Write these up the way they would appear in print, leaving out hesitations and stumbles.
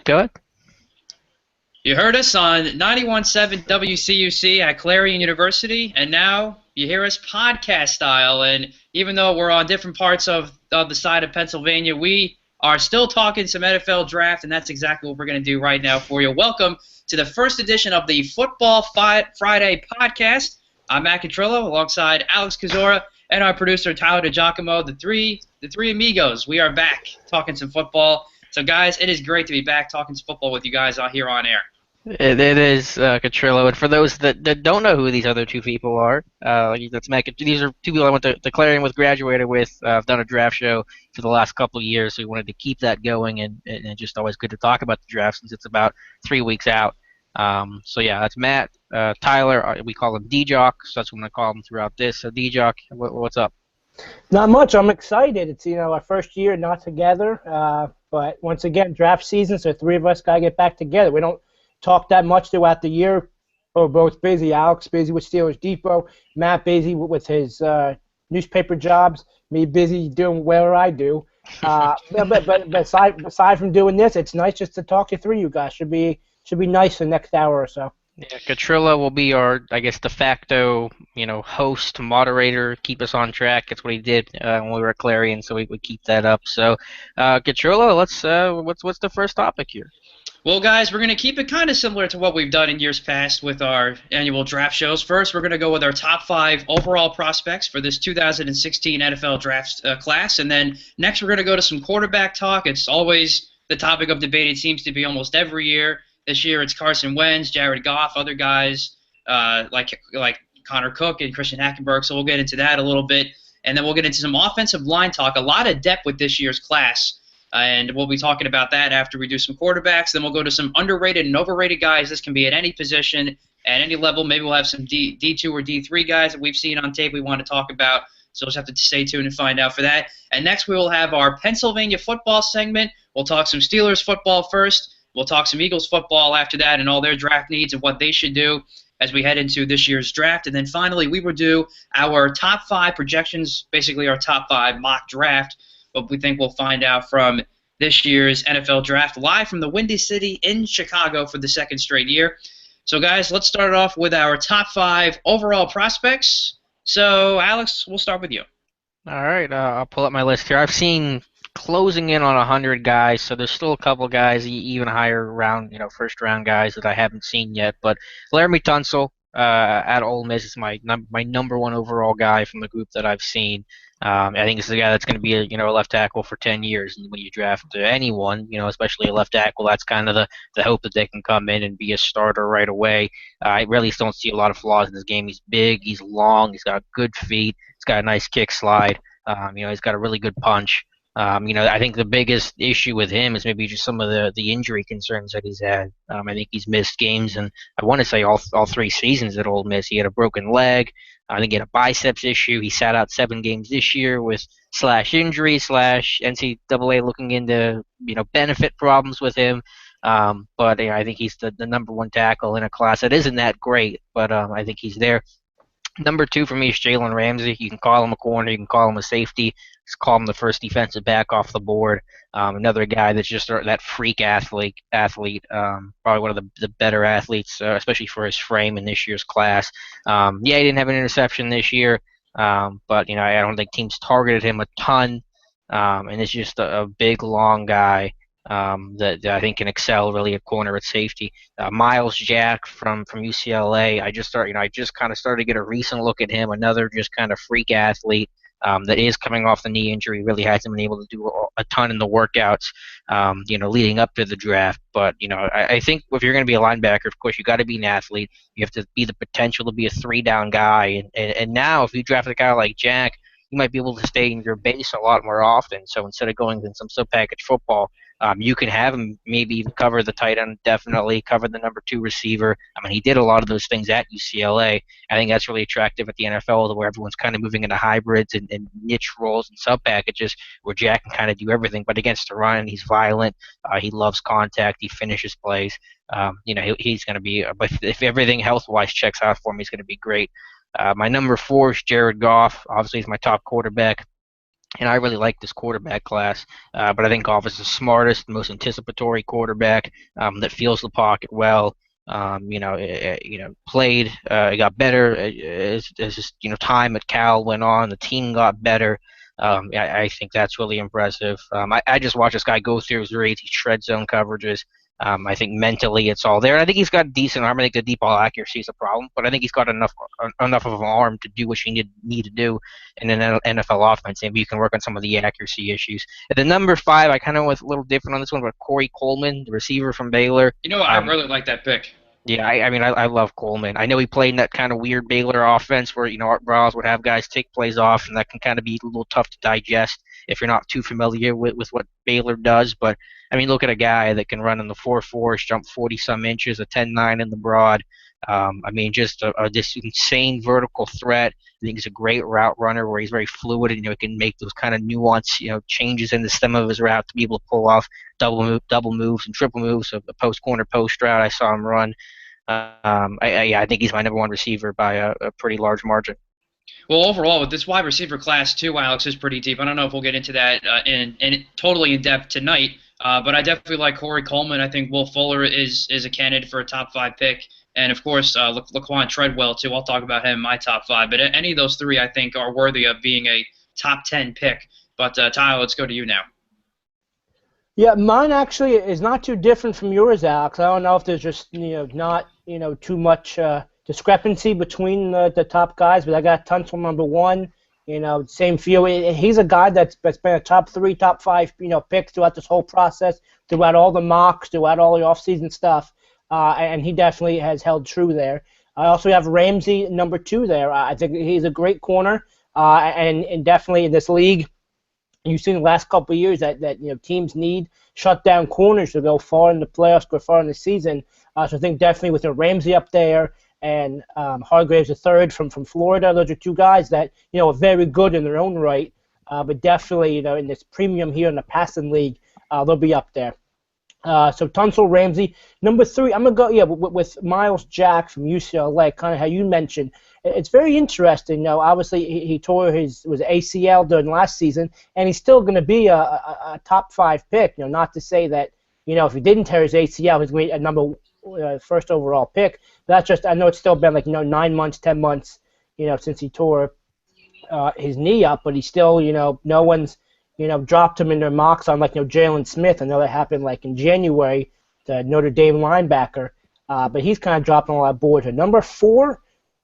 Go ahead. You heard us on 91.7 WCUC at Clarion University, and now you hear us podcast style. And even though we're on different parts of the side of Pennsylvania, we are still talking some NFL draft, and that's exactly what we're going to do right now for you. Welcome to the first edition of the Football Friday podcast. I'm Matt Catrillo alongside Alex Kazora and our producer Tyler DeGiacomo, the three amigos. We are back talking some football. So, guys, it is great to be back talking some football with you guys out here on air. It is Catrillo, and for those that don't know who these other two people are, that's Matt. These are two people I went to Clarion with, graduated with. I've done a draft show for the last couple of years, so we wanted to keep that going, and just always good to talk about the draft since it's about 3 weeks out. So yeah, that's Matt. Tyler, we call him D-Jock, so that's what I'm going to call him throughout this. So D-Jock, what's up? Not much. I'm excited. It's our first year not together, but once again, draft season, so three of us got to get back together. We don't talk that much throughout the year. We're both busy. Alex busy with Steelers Depot, Matt busy with his newspaper jobs, me busy doing whatever I do. But aside from doing this, it's nice just to talk you through. You guys should be nice the next hour or so. Yeah, Catrillo will be our, I guess, de facto, host, moderator, keep us on track. That's what he did when we were at Clarion, so we would keep that up. So, Catrillo, what's the first topic here? Well, guys, we're going to keep it kind of similar to what we've done in years past with our annual draft shows. First, we're going to go with our top 5 overall prospects for this 2016 NFL draft class, and then next we're going to go to some quarterback talk. It's always the topic of debate. It seems to be almost every year. This year it's Carson Wentz, Jared Goff, other guys like Connor Cook and Christian Hackenberg, so we'll get into that a little bit. And then we'll get into some offensive line talk, a lot of depth with this year's class. And we'll be talking about that after we do some quarterbacks. Then we'll go to some underrated and overrated guys. This can be at any position, at any level. Maybe we'll have some D2 or D3 guys that we've seen on tape we want to talk about. So we'll just have to stay tuned and find out for that. And next we will have our Pennsylvania football segment. We'll talk some Steelers football first. We'll talk some Eagles football after that and all their draft needs and what they should do as we head into this year's draft. And then finally, we will do our top 5 projections, basically our top 5 mock draft, what we think we'll find out from this year's NFL draft, live from the Windy City in Chicago for the second straight year. So, guys, let's start off with our top 5 overall prospects. So, Alex, we'll start with you. All right, I'll pull up my list here. I've seen closing in on 100 guys, so there's still a couple guys, even higher round, first-round guys that I haven't seen yet. But Laramie Tunsil at Ole Miss is my number 1 overall guy from the group that I've seen. I think this is a guy that's going to be a left tackle for 10 years. And when you draft anyone, especially a left tackle, that's kind of the hope that they can come in and be a starter right away. I really don't see a lot of flaws in this game. He's big, he's long, he's got good feet, he's got a nice kick slide. He's got a really good punch. I think the biggest issue with him is maybe just some of the injury concerns that he's had. I think he's missed games, and I want to say all 3 seasons at Ole Miss. He had a broken leg. I think he had a biceps issue. He sat out 7 games this year with /injury /NCAA looking into benefit problems with him. But I think he's the number 1 tackle in a class that isn't that great, but I think he's there. Number 2 for me is Jalen Ramsey. You can call him a corner, you can call him a safety, just call him the first defensive back off the board. Another guy that's just that freak athlete. Probably one of the better athletes, especially for his frame in this year's class. He didn't have an interception this year, but I don't think teams targeted him a ton. And it's just a big, long guy that I think can excel really at corner at safety. Miles Jack from UCLA. I just kind of started to get a recent look at him. Another just kind of freak athlete that is coming off the knee injury. Really hasn't been able to do a ton in the workouts, leading up to the draft. But I think if you're going to be a linebacker, of course you got to be an athlete. You have to be the potential to be a 3-down guy. And now if you draft a guy like Jack, you might be able to stay in your base a lot more often. So instead of going in some sub-package football, you can have him maybe even cover the tight end, definitely cover the number 2 receiver. I mean, he did a lot of those things at UCLA. I think that's really attractive at the NFL, where everyone's kind of moving into hybrids and niche roles and sub-packages where Jack can kind of do everything. But against the run, he's violent. He loves contact. He finishes plays. He's going to be – if everything health-wise checks out for him, he's going to be great. My number 4 is Jared Goff. Obviously, he's my top quarterback. and I really like this quarterback class. But I think Goff is the smartest, most anticipatory quarterback that feels the pocket well. Played, got better as just, time at Cal went on. The team got better. I think that's really impressive. I just watched this guy go through his reads. He shreds zone coverages. I think mentally it's all there. And I think he's got decent arm. I think the deep ball accuracy is a problem, but I think he's got enough of an arm to do what you need to do in an NFL offense. Maybe you can work on some of the accuracy issues. At the number 5, I kind of went a little different on this one, but Corey Coleman, the receiver from Baylor. You know, I really like that pick. Yeah, I mean, I love Coleman. I know he played in that kind of weird Baylor offense where, Art Briles would have guys take plays off, and that can kind of be a little tough to digest if you're not too familiar with what Baylor does. But, I mean, look at a guy that can run in the 4.4s, jump 40-some inches, a 10.9 in the broad. I mean, just this insane vertical threat. I think he's a great route runner where he's very fluid and, he can make those kind of nuance, changes in the stem of his route to be able to pull off double moves and triple moves. So the post corner post route I saw him run. I think he's my number 1 receiver by a pretty large margin. Well, overall, with this wide receiver class too, Alex, is pretty deep. I don't know if we'll get into that totally in depth tonight, but I definitely like Corey Coleman. I think Will Fuller is a candidate for a top 5 pick, and of course Laquan Treadwell too. I'll talk about him in my top 5, but any of those 3 I think are worthy of being a top 10 pick. But Tyler, let's go to you now. Yeah, mine actually is not too different from yours, Alex. I don't know if there's just not too much discrepancy between the top guys, but I got Tunsil number 1. Same feel. He's a guy that's been a top 3, top 5 pick throughout this whole process, throughout all the mocks, throughout all the offseason stuff, and he definitely has held true there. I also have Ramsey number 2 there. I think he's a great corner, and definitely in this league. You've seen the last couple of years that teams need shutdown corners to go far in the playoffs, go far in the season. So I think definitely with Ramsey up there and Hargraves III from Florida, those are 2 guys that are very good in their own right. But definitely in this premium here in the passing league, they'll be up there. So Tunsil, Ramsey. Number 3, I'm gonna go with Miles Jack from UCLA. Kind of how you mentioned. It's very interesting. Obviously he tore his ACL during last season, and he's still going to be a top 5 pick. Not to say that if he didn't tear his ACL, he's going to be a number 1st overall pick. But that's just, I know it's still been like 9 months, 10 months, since he tore his knee up, but he's still no one's dropped him in their mocks on Jalen Smith. I know that happened in January, the Notre Dame linebacker, but he's kind of dropping a lot of boards. Number 4.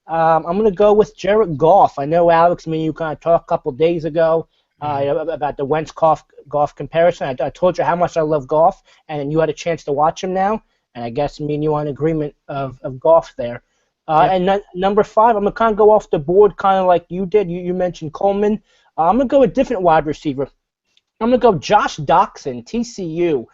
I'm going to go with Jared Goff. I know, Alex, me and you kind of talked a couple days ago about the Wentz-Goff comparison. I told you how much I love Goff, and you had a chance to watch him now, and I guess me and you are in agreement of Goff there. Yep. And number 5, I'm going to kind of go off the board kind of like you did. You mentioned Coleman. I'm going to go with a different wide receiver. I'm going to go Josh Doctson, TCU.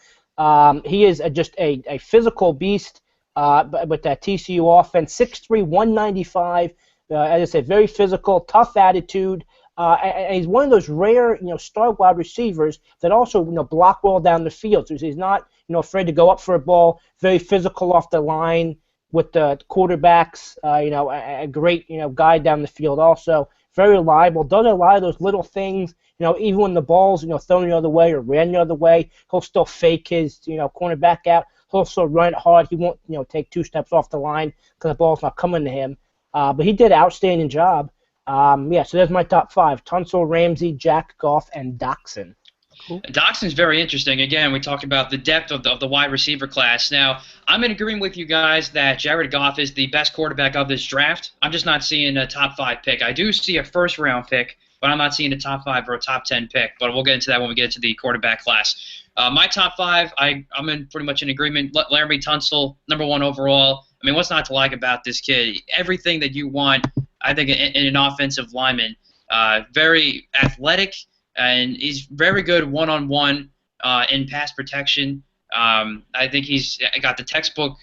He is just a physical beast. But that TCU offense, 6'3", 195, as I said, very physical, tough attitude, and he's one of those rare, star wide receivers that also, block well down the field. So he's not, afraid to go up for a ball, very physical off the line with the quarterbacks, a great, guy down the field also, very reliable, does a lot of those little things, even when the ball's, thrown the other way or ran the other way, he'll still fake his, cornerback out. He'll also run it hard. He won't, take 2 steps off the line because the ball's not coming to him. But he did an outstanding job. So there's my top 5: Tunsil, Ramsey, Jack, Goff, and Doctson. Cool. Doctson's very interesting. Again, we talked about the depth of the wide receiver class. Now, I'm in agreement with you guys that Jared Goff is the best quarterback of this draft. I'm just not seeing a top 5 pick. I do see a first-round pick, but I'm not seeing a top 5 or a top 10 pick. But we'll get into that when we get into the quarterback class. My top 5, I'm pretty much in agreement. Laramie Tunsil, number 1 overall. I mean, what's not to like about this kid? Everything that you want, I think, in an offensive lineman. Very athletic, and he's very good one-on-one in pass protection. I think he's got the textbook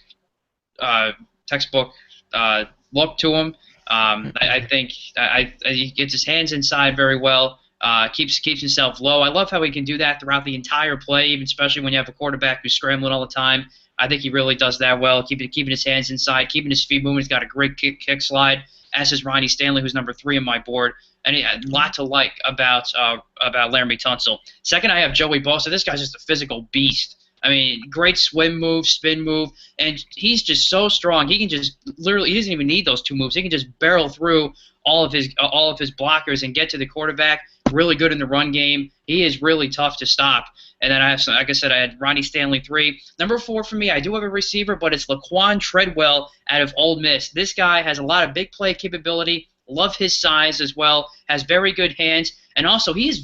look to him. I think he gets his hands inside very well. Keeps himself low. I love how he can do that throughout the entire play, even especially when you have a quarterback who's scrambling all the time. I think he really does that well, keeping his hands inside, keeping his feet moving. He's got a great kick slide, as is Ronnie Stanley, who's number 3 on my board. and a lot to like about Laramie Tunsil. Second, I have Joey Bosa. This guy's just a physical beast. I mean, great swim move, spin move, and he's just so strong. He can just literally, he doesn't even need those two moves. He can just barrel through all of his blockers and get to the quarterback. Really good in the run game. He is really tough to stop. And then I have, like I said, I had Ronnie Stanley 3. Number 4 for me, I do have a receiver, but it's Laquan Treadwell out of Ole Miss. This guy has a lot of big play capability. Love his size as well. Has very good hands. And also, he's a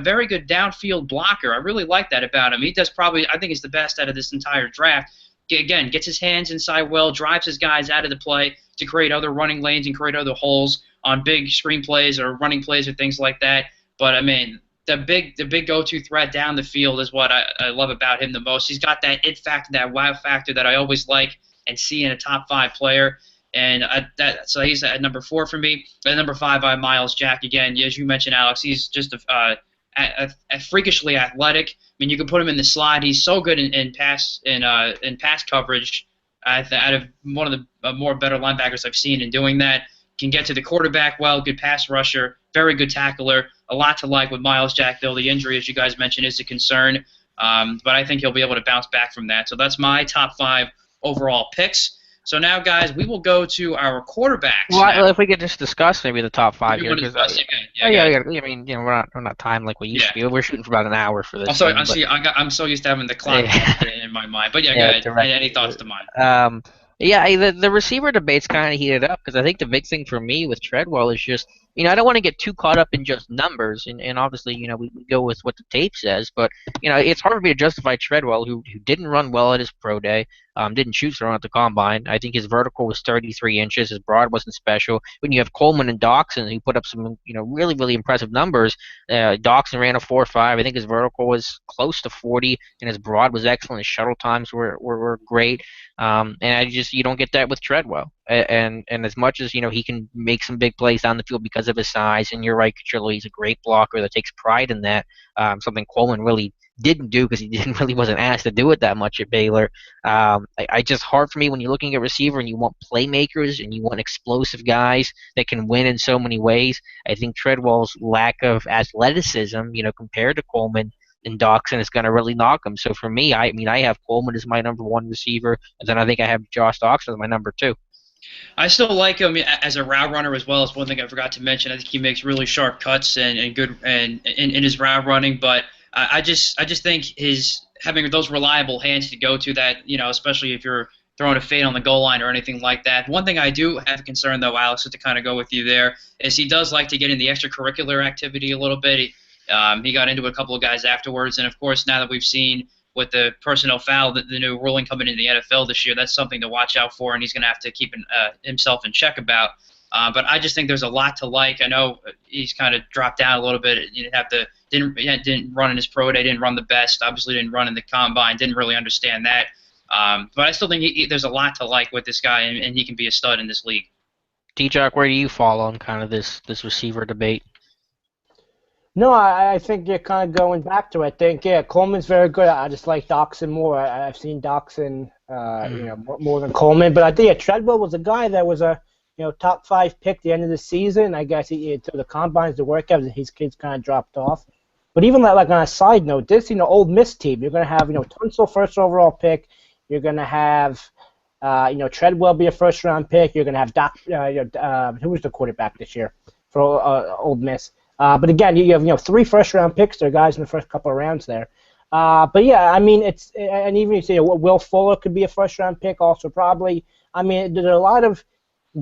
very good downfield blocker. I really like that about him. He does probably, I think he's the best out of this entire draft. Again, gets his hands inside well, drives his guys out of the play to create other running lanes and create other holes on big screen plays or running plays or things like that. But, I mean, the big go-to threat down the field is what I love about him the most. He's got that it factor, that wow factor that I always like and see in a top 5 player. And so he's at number 4 for me. At number 5, I have Miles Jack again. As you mentioned, Alex, he's just a freakishly athletic. I mean, you can put him in the slot. He's so good in pass coverage. Out of one of the more better linebackers I've seen in doing that. Can get to the quarterback well. Good pass rusher. Very good tackler. A lot to like with Miles Jack, though. The injury, as you guys mentioned, is a concern. But I think he'll be able to bounce back from that. So that's my top 5 overall picks. So now, guys, we will go to our quarterbacks. Well, if we could just discuss maybe the top 5 here, because yeah. I mean, we're not timed like we used to be. We're shooting for about an hour for this. I'm so used to having the clock in my mind. But go ahead. Any thoughts to mine? The receiver debate's kind of heated up because I think the big thing for me with Treadwell is just, I don't want to get too caught up in just numbers, and obviously, we go with what the tape says, but, it's hard for me to justify Treadwell, who didn't run well at his pro day, didn't shoot thrown at the combine. I think his vertical was 33 inches, his broad wasn't special. When you have Coleman and Doxson, who put up some, really, really impressive numbers, Doxson ran a 4.5, I think his vertical was close to 40, and his broad was excellent, his shuttle times were great, and you don't get that with Treadwell. And as much as he can make some big plays down the field because of his size, and you're right, Catrillo, he's a great blocker that takes pride in that. Something Coleman really didn't do because he wasn't asked to do it that much at Baylor. I just hard for me when you're looking at receiver and you want playmakers and you want explosive guys that can win in so many ways. I think Treadwell's lack of athleticism, compared to Coleman and Doxson is going to really knock him. So for me, I have Coleman as my number 1 receiver, and then I think I have Josh Doxson as my number 2. I still like him as a route runner as well. As one thing I forgot to mention, I think he makes really sharp cuts and good and in his route running. But I just think his having those reliable hands to go to that, especially if you're throwing a fade on the goal line or anything like that. One thing I do have a concern though, Alex, to kind of go with you there, is he does like to get in the extracurricular activity a little bit. He got into a couple of guys afterwards, and of course now that we've seen with the personnel foul, the new ruling coming into the NFL this year, that's something to watch out for, and he's going to have to keep himself in check about. But I just think there's a lot to like. I know he's kind of dropped down a little bit. Didn't run in his pro day, didn't run the best. Obviously, didn't run in the combine. Didn't really understand that. But I still think there's a lot to like with this guy, and he can be a stud in this league. D-Jock, where do you fall on kind of this receiver debate? No, I think you're kind of going back to it. I think, Coleman's very good. I just like Doxson more. I've seen Doxson, more than Coleman. But I think Treadwell was a guy that was a, top 5 pick at the end of the season. I guess he to the combines, the workouts, his kids kind of dropped off. But even like on a side note, this, Ole Miss team, you're going to have, Tunsil first overall pick. You're going to have, Treadwell be a first-round pick. You're going to have who was the quarterback this year for Ole Miss? But again, you have 3 first-round picks. There are guys in the first couple of rounds there. But yeah, I mean, and even you say Will Fuller could be a first-round pick, also probably. I mean, there's a lot of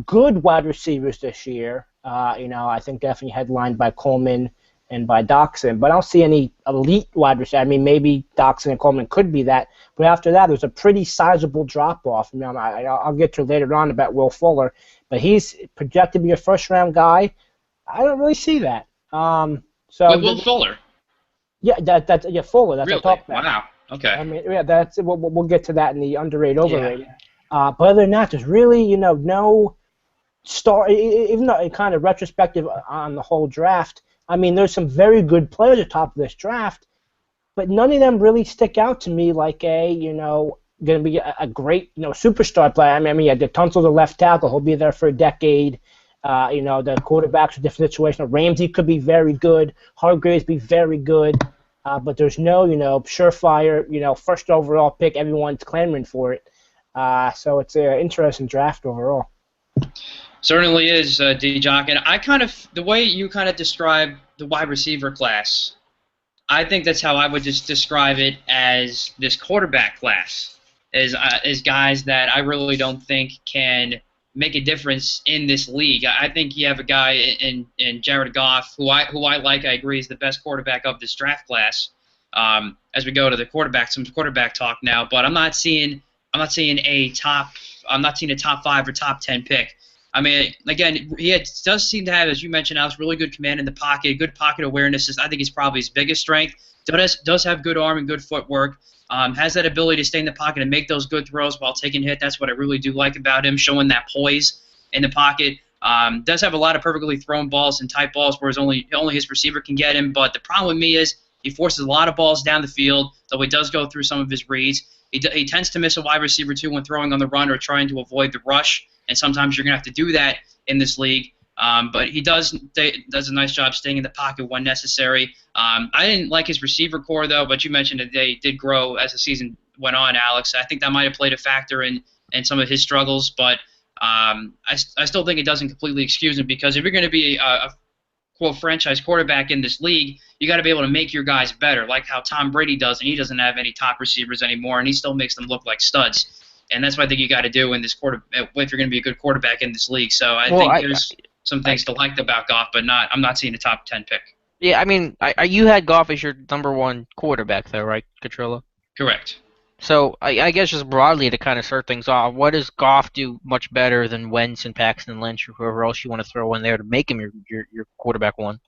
good wide receivers this year. I think definitely headlined by Coleman and by Doxson. But I don't see any elite wide receivers. I mean, maybe Doxson and Coleman could be that. But after that, there's a pretty sizable drop-off. I'll get to later on about Will Fuller, but he's projected to be a first-round guy. I don't really see that. Will Fuller. Yeah, that's Fuller. That's really? what I talked about. Wow. Okay. I mean, that's we'll get to that in the underrated, overrated. Yeah. But other than that, there's really no star. Even though it kind of retrospective on the whole draft. I mean, there's some very good players at the top of this draft, but none of them really stick out to me like going to be a great superstar player. I mean, Tunsil's a left tackle. He'll be there for a decade. The quarterbacks are different situation. Ramsey could be very good. Hargraves be very good. But there's no, surefire, first overall pick. Everyone's clamoring for it. So it's an interesting draft overall. Certainly is, D-Jock. And the way you kind of describe the wide receiver class, I think that's how I would just describe it as this quarterback class, is guys that I really don't think can make a difference in this league. I think you have a guy in Jared Goff, who I like. I agree is the best quarterback of this draft class. As we go to some quarterback talk now, but I'm not seeing a top 5 or top 10 pick. I mean, again, does seem to have, as you mentioned, Alex, really good command in the pocket, good pocket awareness. I think he's probably his biggest strength. Does have good arm and good footwork. Has that ability to stay in the pocket and make those good throws while taking hit. That's what I really do like about him, showing that poise in the pocket. Does have a lot of perfectly thrown balls and tight balls, whereas only his receiver can get him. But the problem with me is he forces a lot of balls down the field, though he does go through some of his reads. He tends to miss a wide receiver, too, when throwing on the run or trying to avoid the rush, and sometimes you're going to have to do that in this league. But he does a nice job staying in the pocket when necessary. I didn't like his receiver core, though, but you mentioned that they did grow as the season went on, Alex. I think that might have played a factor in some of his struggles, but I still think it doesn't completely excuse him, because if you're going to be a quote franchise quarterback in this league, you got to be able to make your guys better, like how Tom Brady does, and he doesn't have any top receivers anymore, and he still makes them look like studs. And that's what I think you got to do in this if you're going to be a good quarterback in this league. So I think there's some things to like about Goff, but I'm not seeing a top 10 pick. Yeah, I mean, you had Goff as your number one quarterback, though, right, Catrillo? Correct. So I guess just broadly to kind of start things off, what does Goff do much better than Wentz and Paxton Lynch or whoever else you want to throw in there to make him your quarterback one?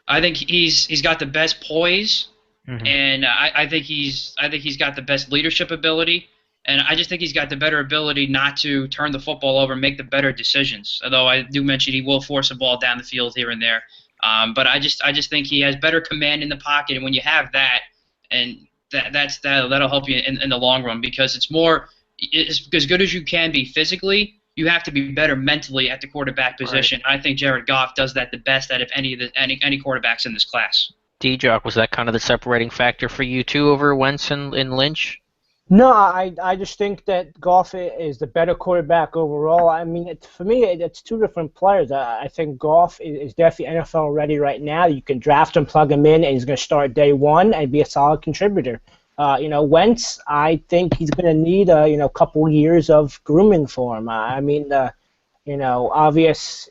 I think he's got the best poise, Mm-hmm. and I think he's got the best leadership ability, and I just think he's got the better ability not to turn the football over and make the better decisions. Although I do mention he will force a ball down the field here and there, but I just think he has better command in the pocket, and when you have that, and that'll help you in the long run, because it's as good as you can be physically. You have to be better mentally at the quarterback position. Right. I think Jared Goff does that the best out of any quarterbacks in this class. D-Jock, was that kind of the separating factor for you too over Wentz and Lynch? No, I just think that Goff is the better quarterback overall. I mean, for me, it's two different players. I think Goff is definitely NFL ready right now. You can draft him, plug him in, and he's going to start day one and be a solid contributor. Wentz, I think he's going to need a couple years of grooming for him. I mean, obvious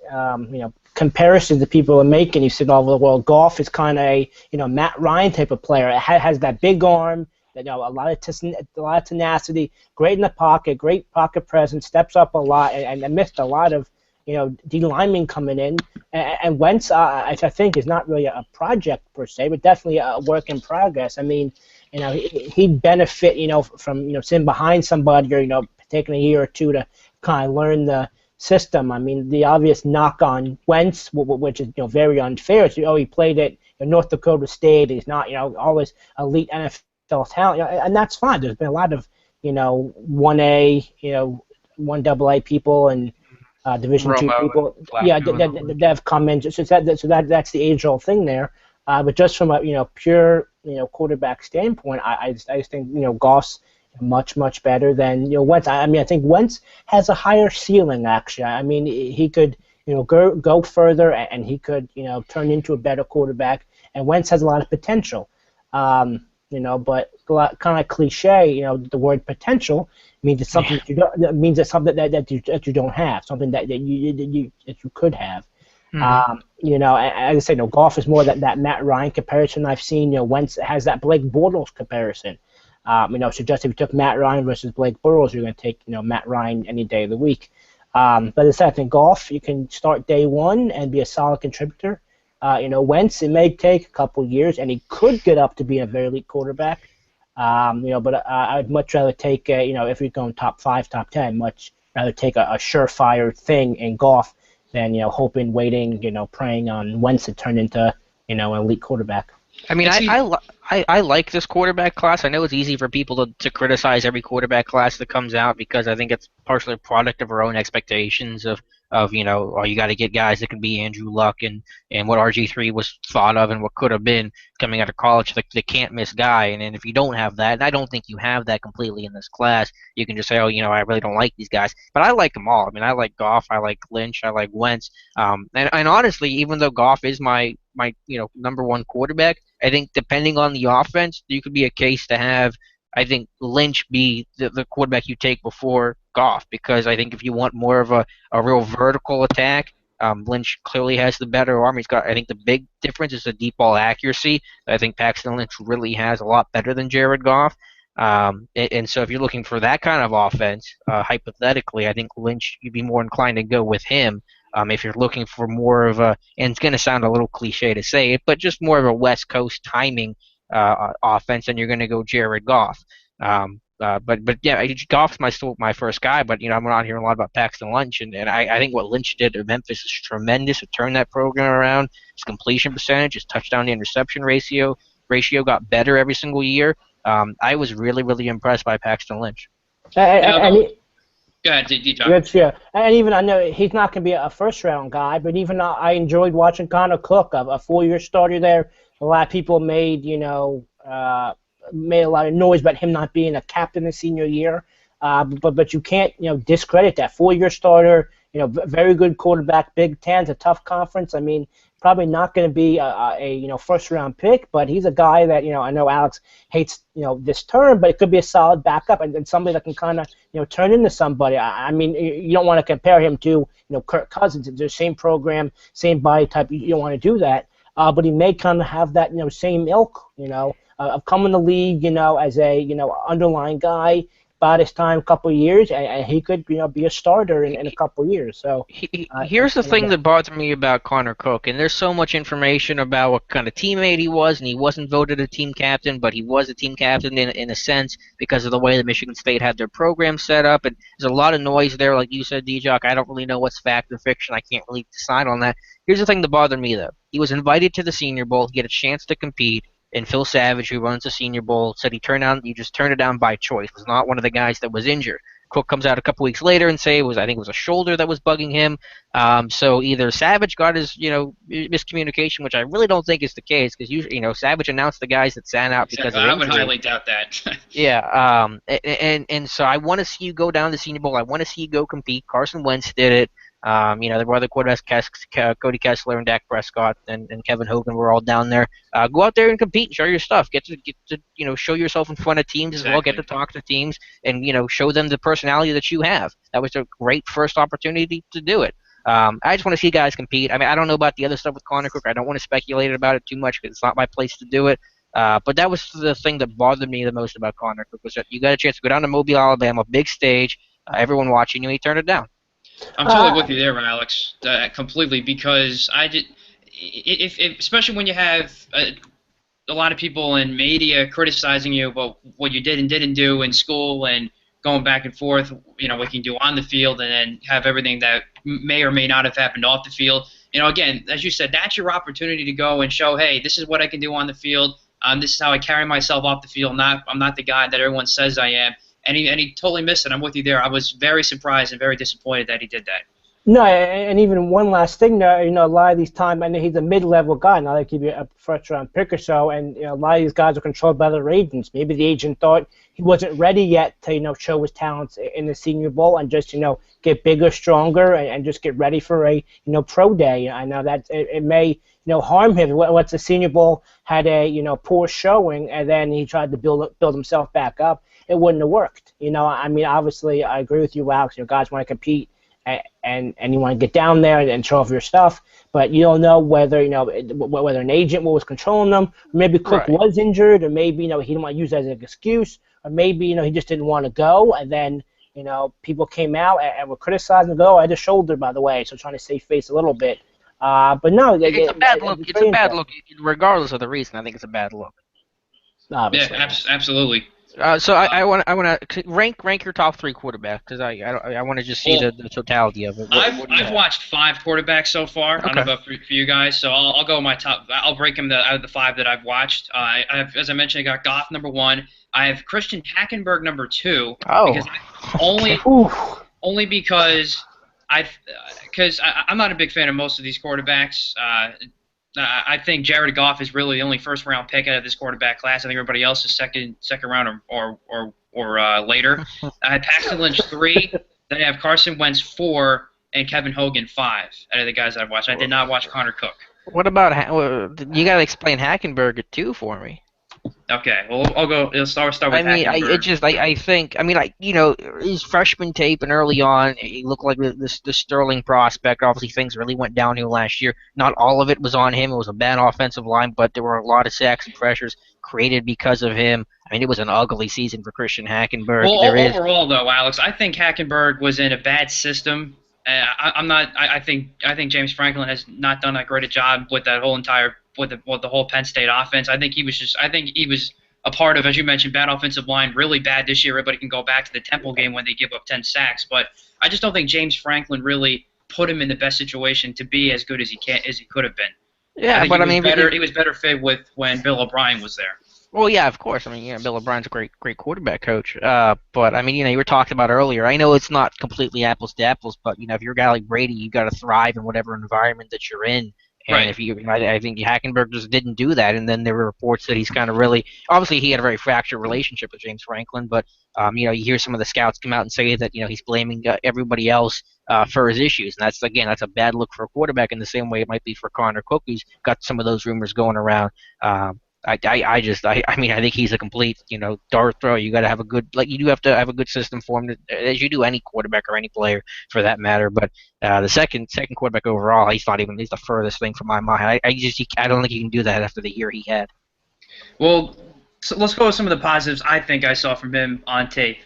comparisons that people are making. You said, oh, well, Goff is kind of a Matt Ryan type of player. It has that big arm, a lot of tenacity, great in the pocket, great pocket presence, steps up a lot, and missed a lot of D linemen coming in. And Wentz, I think, is not really a project per se, but definitely a work in progress. I mean, he'd benefit, from sitting behind somebody or taking a year or two to kind of learn the system. I mean, the obvious knock on Wentz, which is very unfair, is he played at North Dakota State. He's not all this elite NFL talent, and that's fine. There's been a lot of 1A, 1AA people and Division II people, that have come in. So that's the age-old thing there. But just from a pure quarterback standpoint, I just think Goff's much better than Wentz. I mean, I think Wentz has a higher ceiling actually. I mean, he could go further, and he could turn into a better quarterback. And Wentz has a lot of potential. But kind of cliche, the word potential means it's something that you don't have, something that you could have. As I say, Goff is more that Matt Ryan comparison I've seen. Wentz has that Blake Bortles comparison. So just if you took Matt Ryan versus Blake Bortles, you're going to take Matt Ryan any day of the week. But as I said, I think Goff, you can start day one and be a solid contributor. Wentz, it may take a couple years, and he could get up to be a very elite quarterback. But I'd much rather take if you're going top 5, top 10, much rather take a surefire thing in Goff than hoping, waiting, praying on Wentz to turn into an elite quarterback. I mean, I like this quarterback class. I know it's easy for people to criticize every quarterback class that comes out because I think it's partially a product of our own expectations of of, oh, you got to get guys that can be Andrew Luck and what RG3 was thought of and what could have been coming out of college, the can't miss guy. And if you don't have that, and I don't think you have that completely in this class, you can just say, oh, I really don't like these guys. But I like them all. I mean, I like Goff, I like Lynch, I like Wentz. And honestly, even though Goff is my number one quarterback, I think depending on the offense, you could be a case to have, I think, Lynch be the quarterback you take before Goff, because I think if you want more of a real vertical attack, Lynch clearly has the better arm. He's got, I think, the big difference is the deep ball accuracy. I think Paxton Lynch really has a lot better than Jared Goff. And so if you're looking for that kind of offense, hypothetically, I think Lynch, you'd be more inclined to go with him. If you're looking for more of a, and it's going to sound a little cliche to say it, but just more of a West Coast timing offense, then you're going to go Jared Goff. But yeah, Goff's still my first guy. But I'm not hearing a lot about Paxton Lynch, and I think what Lynch did at Memphis is tremendous to turn that program around. His completion percentage, his touchdown to interception ratio got better every single year. I was really, really impressed by Paxton Lynch. Go ahead, DJ. That's, yeah. And even I know he's not going to be a first-round guy, but even I enjoyed watching Connor Cook, a 4-year starter there. A lot of people made made a lot of noise about him not being a captain his senior year. But you can't discredit that 4-year starter. Very good quarterback. Big Ten's a tough conference. I mean, probably not going to be a first-round pick, but he's a guy that I know Alex hates this term, but it could be a solid backup and somebody that can kind of turn into somebody. I mean, you don't want to compare him to Kirk Cousins. It's the same program, same body type. You don't want to do that, but he may kind of have that same ilk of coming in the league as a underlying guy. About his time, a couple of years, and he could be a starter in a couple of years. So here's the thing that bothered me about Connor Cook, and there's so much information about what kind of teammate he was, and he wasn't voted a team captain, but he was a team captain in a sense because of the way that Michigan State had their program set up, and there's a lot of noise there, like you said, D-Jock. I don't really know what's fact or fiction. I can't really decide on that. Here's the thing that bothered me, though. He was invited to the Senior Bowl. He had a chance to compete. And Phil Savage, who runs the Senior Bowl, said you just turned it down by choice. Was not one of the guys that was injured. Cook comes out a couple weeks later and say I think it was a shoulder that was bugging him. So either Savage got his miscommunication, which I really don't think is the case, because usually Savage announced the guys that sat out because of injury. I would highly doubt that. Yeah. And so I want to see you go down to the Senior Bowl. I want to see you go compete. Carson Wentz did it. There were other quarterbacks, Cody Kessler and Dak Prescott and Kevin Hogan were all down there. Go out there and compete and show your stuff. Get to show yourself in front of teams as well. Get to talk to teams and show them the personality that you have. That was a great first opportunity to do it. I just want to see guys compete. I mean, I don't know about the other stuff with Connor Cook. I don't want to speculate about it too much because it's not my place to do it. But that was the thing that bothered me the most about Connor Cook, was that you got a chance to go down to Mobile, Alabama, big stage, everyone watching you, and he turned it down. I'm totally with you there, Alex, completely, because especially when you have a lot of people in media criticizing you about what you did and didn't do in school and going back and forth, what you can do on the field, and then have everything that may or may not have happened off the field. Again, as you said, that's your opportunity to go and show, hey, this is what I can do on the field. This is how I carry myself off the field. I'm not the guy that everyone says I am. And he totally missed it. I'm with you there. I was very surprised and very disappointed that he did that. No, and even one last thing there, a lot of these times, I know he's a mid-level guy, not like he'd be a first-round pick or so, and a lot of these guys are controlled by their agents. Maybe the agent thought he wasn't ready yet to, show his talents in the Senior Bowl and just, get bigger, stronger, and just get ready for a, pro day. I know that it may, harm him. What's the Senior Bowl had a, poor showing, and then he tried to build himself back up. It wouldn't have worked. I mean, obviously, I agree with you, Alex. Guys want to compete, and you want to get down there and show off your stuff, but you don't know whether whether an agent was controlling them, or maybe Cook was injured, or maybe he didn't want to use that as an excuse, or maybe he just didn't want to go, and then people came out and were criticizing him. I had a shoulder, by the way, so trying to save face a little bit. But no, it's a bad look. It's a bad look, regardless of the reason. I think it's a bad look. Obviously. Yeah, absolutely. So I want to rank your top 3 quarterbacks, because I want to just see the totality of it. I've watched 5 quarterbacks so far. Okay. I don't know about for you guys, so I'll go my top. I'll break them out of the 5 that I've watched. I have, as I mentioned, I got Goff number 1. I have Christian Hackenberg number 2. Oh, because only because because I'm not a big fan of most of these quarterbacks. I think Jared Goff is really the only first-round pick out of this quarterback class. I think everybody else is second round or later. I had Paxton Lynch 3, then I have Carson Wentz 4, and Kevin Hogan 5 out of the guys I've watched. I did not watch Connor Cook. What about you got to explain Hackenberg too for me? Okay, well I'll go. Let's start with I mean, Hackenberg. I think, his freshman tape and early on, he looked like the Sterling prospect. Obviously, things really went downhill last year. Not all of it was on him. It was a bad offensive line, but there were a lot of sacks and pressures created because of him. I mean, it was an ugly season for Christian Hackenberg. Well, There is, overall though, Alex, I think Hackenberg was in a bad system. I'm not. I think James Franklin has not done that great a job with that whole entire with the whole Penn State offense. I think he was a part of, as you mentioned, bad offensive line, really bad this year. Everybody can go back to the Temple game when they give up 10 sacks, but I just don't think James Franklin really put him in the best situation to be as good as he could have been. yeah, but I mean, he was better fit with when Bill O'Brien was there. well, yeah, of course. I mean, Bill O'Brien's a great quarterback coach. But I mean, you were talking about earlier. I know it's not completely apples to apples, but if you're a guy like Brady, you got to thrive in whatever environment that you're in. And Right. if I think Hackenberg just didn't do that. And then there were reports that he's kind of really, obviously, he had a very fractured relationship with James Franklin. But you hear some of the scouts come out and say that he's blaming everybody else for his issues, and that's a bad look for a quarterback. In the same way it might be for Connor Cook, who's got some of those rumors going around. I mean, I think he's a complete, dart throw. You got to have you do have to have a good system for him, as you do any quarterback or any player for that matter. But the second quarterback overall, he's the furthest thing from my mind. I don't think he can do that after the year he had. Well, so let's go with some of the positives I think I saw from him on tape.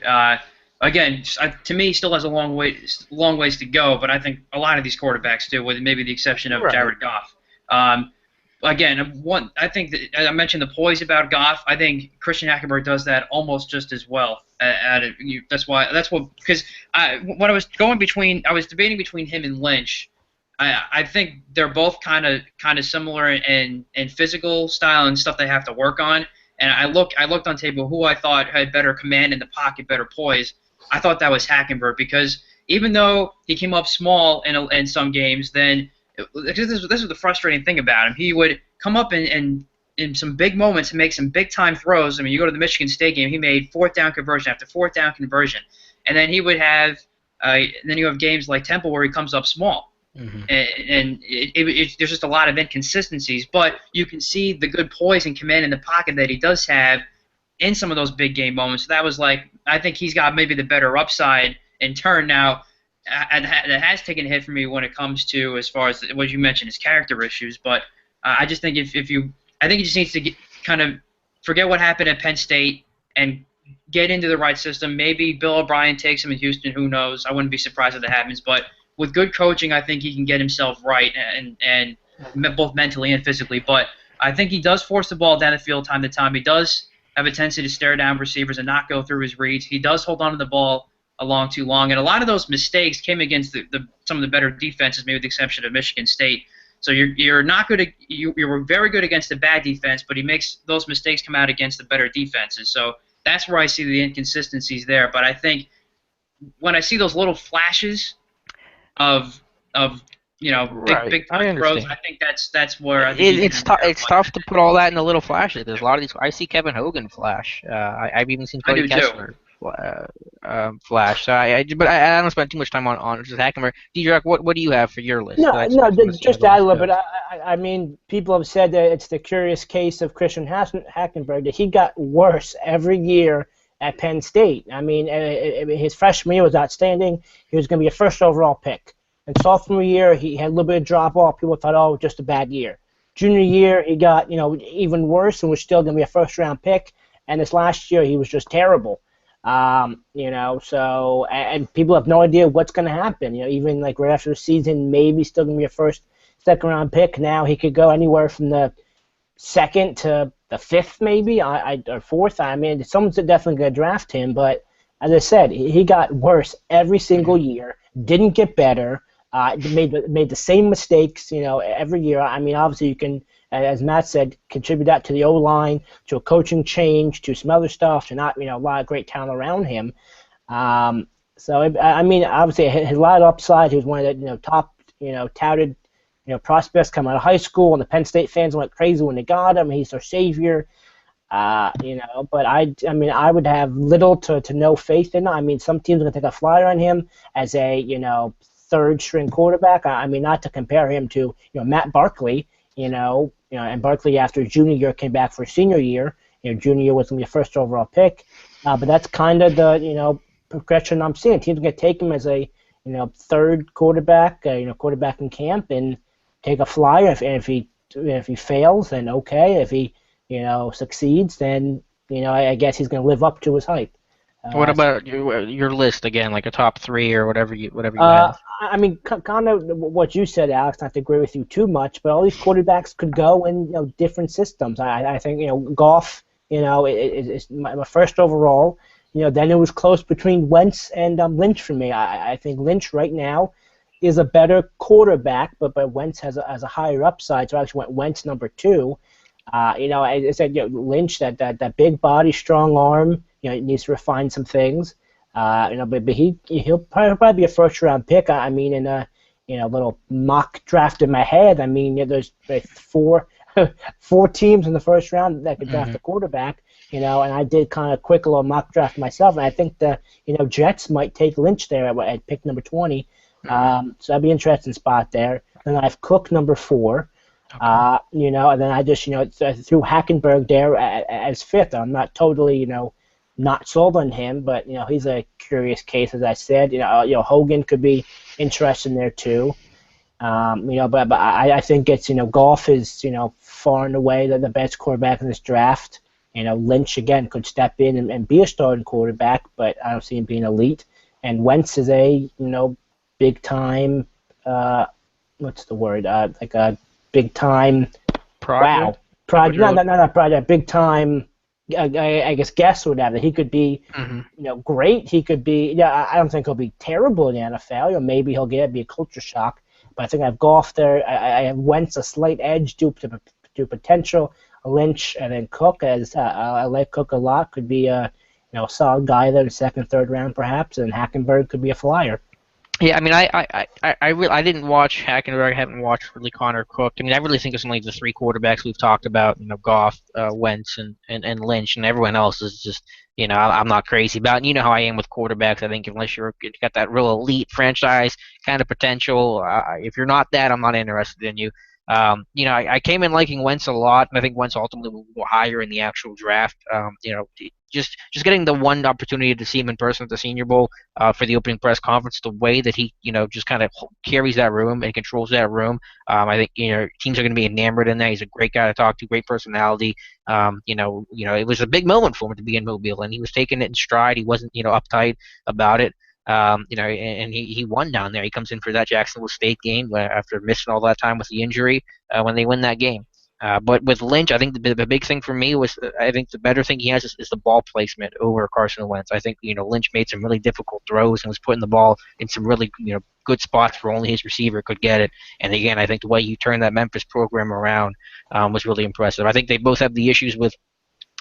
Again, to me, he still has a long ways to go, but I think a lot of these quarterbacks do, with maybe the exception of Right. Jared Goff. Again, I think that I mentioned the poise about Goff. I think Christian Hackenberg does that almost just as well. Because when I was debating between him and Lynch. I think they're both kind of similar in physical style and stuff they have to work on. And I looked on tape of who I thought had better command in the pocket, better poise. I thought that was Hackenberg, because even though he came up small in some games, then this is the frustrating thing about him. He would come up in some big moments and make some big time throws. I mean, you go to the Michigan State game, he made fourth down conversion after fourth down conversion, and then he would have then you have games like Temple where he comes up small. Mm-hmm. And there's just a lot of inconsistencies, but you can see the good poise and command in the pocket that he does have in some of those big game moments. That was I think he's got maybe the better upside in turn now. And that has taken a hit for me when it comes to, as far as what you mentioned, his character issues. But I just think I think he just needs to kind of forget what happened at Penn State and get into the right system. Maybe Bill O'Brien takes him in Houston. Who knows? I wouldn't be surprised if that happens. But with good coaching, I think he can get himself right, and both mentally and physically. But I think he does force the ball down the field time to time. He does have a tendency to stare down receivers and not go through his reads. He does hold on to the ball along too long, and a lot of those mistakes came against some of the better defenses, maybe with the exception of Michigan State. So you're not good. You were very good against the bad defense, but he makes those mistakes come out against the better defenses. So that's where I see the inconsistencies there. But I think when I see those little flashes of Right. big I time throws, understand. I think that's where I think It's tough to put all that in the little flashes. There's a lot of these. I see Kevin Hogan flash. I've even seen I Cody do too. Kessler flash. So but I don't spend too much time on just Hackenberg. D-Jack, what do you have for your list? Just to add a little bit. I mean, people have said that it's the curious case of Christian Hackenberg, that he got worse every year at Penn State. I mean, his freshman year was outstanding. He was going to be a first overall pick. And sophomore year, he had a little bit of drop off. People thought, oh, just a bad year. Junior year, he got even worse and was still going to be a first round pick. And this last year, he was just terrible. So and people have no idea what's going to happen. Even like right after the season, maybe still going to be a second round pick. Now he could go anywhere from the second to the fifth, maybe, or fourth. I mean, someone's definitely going to draft him. But as I said, he got worse every single year. Didn't get better. Made the same mistakes, every year. I mean, obviously you can, as Matt said, contribute that to the O-line, to a coaching change, to some other stuff, to not, a lot of great talent around him. I mean, obviously he had a lot of upside. He was one of the top touted, prospects come out of high school, and the Penn State fans went crazy when they got him. He's their savior. But I mean, I would have little to no faith in him. I mean, some teams are going to take a flyer on him as a, third string quarterback. I mean, not to compare him to, Matt Barkley, and Barkley after junior year came back for senior year. Junior year was going to be a first overall pick. But that's kind of the, progression I'm seeing. Teams are going to take him as a, third quarterback, quarterback in camp and take a flyer. If he fails, then okay. If he succeeds, then I guess he's going to live up to his hype. What about your list again, like a top three or whatever you Uh, have? I mean, kind of what you said, Alex. Not to agree with you too much, but all these quarterbacks could go in different systems. I think Goff, is my first overall. Then it was close between Wentz and Lynch for me. I think Lynch right now is a better quarterback, but Wentz has a higher upside, so I actually went Wentz number two. I said, Lynch, that big body, strong arm, needs to refine some things. But he'll probably be a first round pick. I mean, in a little mock draft in my head, I mean, there's like four teams in the first round that could draft a quarterback. And I did kind of quick little mock draft myself, and I think the Jets might take Lynch there at pick number 20. So that'd be an interesting spot there. Then I have Cook number 4. Okay. And then I just, threw Hackenberg there as fifth. I'm not totally, not sold on him, but he's a curious case, as I said. Hogan could be interesting there too. But I think it's Goff is far and away the best quarterback in this draft. Lynch again could step in and be a starting quarterback, but I don't see him being elite. And Wentz is a big time. What's the word? Like a big time. Project? Wow. Project. Not project. Big time. I guess guess or whatever. He could be, great. He could be. Yeah, I don't think he'll be terrible in the NFL. Maybe he'll be a culture shock. But I think I have Goff there. I have Wentz a slight edge due to potential. Lynch and then Cook, as I like Cook a lot. Could be a solid guy there in the second, third round perhaps. And Hackenberg could be a flyer. Yeah, I mean, I didn't watch Hackenberg. I haven't watched really Connor Cook. I mean, I really think it's only the three quarterbacks we've talked about. Goff, Wentz, and Lynch, and everyone else is just, I'm not crazy about. And you know how I am with quarterbacks. I think unless you got that real elite franchise kind of potential, if you're not that, I'm not interested in you. I came in liking Wentz a lot, and I think Wentz ultimately will go higher in the actual draft. Just getting the one opportunity to see him in person at the Senior Bowl for the opening press conference, the way that he, just kind of carries that room and controls that room. I think teams are going to be enamored in that. He's a great guy to talk to, great personality. It was a big moment for him to be in Mobile, and he was taking it in stride. He wasn't, uptight about it. And he won down there. He comes in for that Jacksonville State game after missing all that time with the injury when they win that game. But with Lynch, I think the big thing for me was I think the better thing he has is the ball placement over Carson Wentz. I think Lynch made some really difficult throws and was putting the ball in some really good spots where only his receiver could get it. And again, I think the way you turned that Memphis program around was really impressive. I think they both have the issues with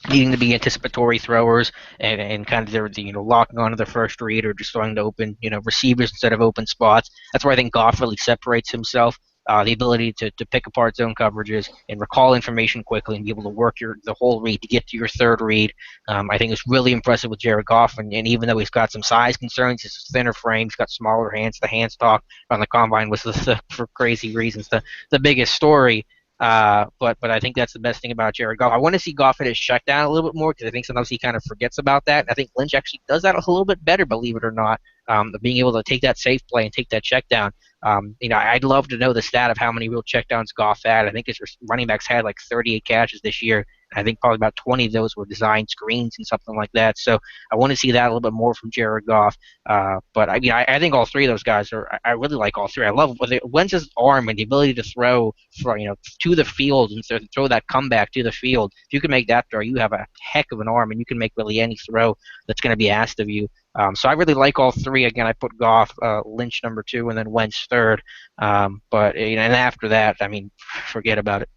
needing to be anticipatory throwers and kind of their locking onto their first read or just throwing to open receivers instead of open spots. That's where I think Goff really separates himself. The ability to pick apart zone coverages and recall information quickly and be able to work the whole read to get to your third read. I think it's really impressive with Jared Goff, and even though he's got some size concerns, his thinner frame, he's got smaller hands. The hands talk on the combine was for crazy reasons the biggest story. But I think that's the best thing about Jared Goff. I want to see Goff hit his check down a little bit more because I think sometimes he kind of forgets about that. I think Lynch actually does that a little bit better, believe it or not, being able to take that safe play and take that check down. I'd love to know the stat of how many real checkdowns Goff had. I think his running backs had like 38 catches this year. I think probably about 20 of those were designed screens and something like that. So I want to see that a little bit more from Jared Goff. But I think all three of those guys I really like all three. I love Wentz's arm and the ability to throw to the field and throw that comeback to the field. If you can make that throw, you have a heck of an arm and you can make really any throw that's going to be asked of you. So I really like all three. Again, I put Goff, Lynch number 2, and then Wentz third. And after that, I mean, forget about it.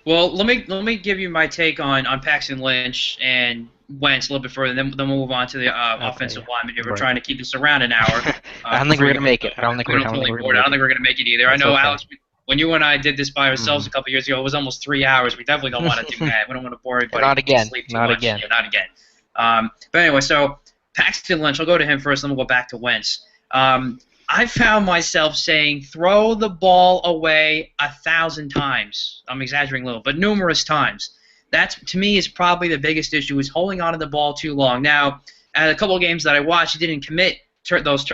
Well, let me give you my take on Paxton Lynch and Wentz a little bit further, and then we'll move on to the Okay, offensive yeah. lineman here. We're Right. trying to keep this around an hour I don't think before we're you gonna get make it. I don't think we don't I don't think totally we're gonna bored. I make don't it. think we're gonna make it either. I That's know, okay. Alex, when you and I did this by ourselves Hmm. a couple years ago, it was almost 3 hours. We definitely don't want to do that. We don't want to bore everybody Not to again. sleep too Not much. again. Yeah, not again. But anyway, so Paxton Lynch. I'll go to him first, then we'll go back to Wentz. I found myself saying, throw the ball away 1,000 times. I'm exaggerating a little, but numerous times. That, to me, is probably the biggest issue, is holding on to the ball too long. Now, at a couple of games that I watched, he didn't commit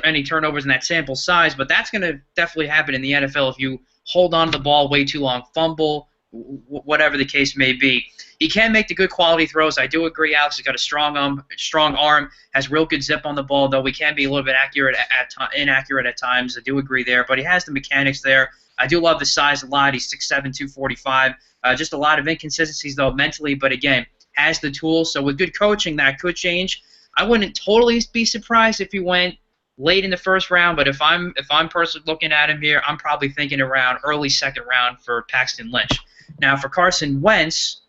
any turnovers in that sample size, but that's going to definitely happen in the NFL if you hold on to the ball way too long, fumble, whatever the case may be. He can make the good quality throws. I do agree, Alex. He's got a strong arm, has real good zip on the ball, though he can be a little bit inaccurate at times. I do agree there, but he has the mechanics there. I do love the size a lot. He's 6'7", 245. Just a lot of inconsistencies, though, mentally, but again, has the tools. So with good coaching, that could change. I wouldn't totally be surprised if he went late in the first round, but if I'm personally looking at him here, I'm probably thinking around early second round for Paxton Lynch. Now, for Carson Wentz,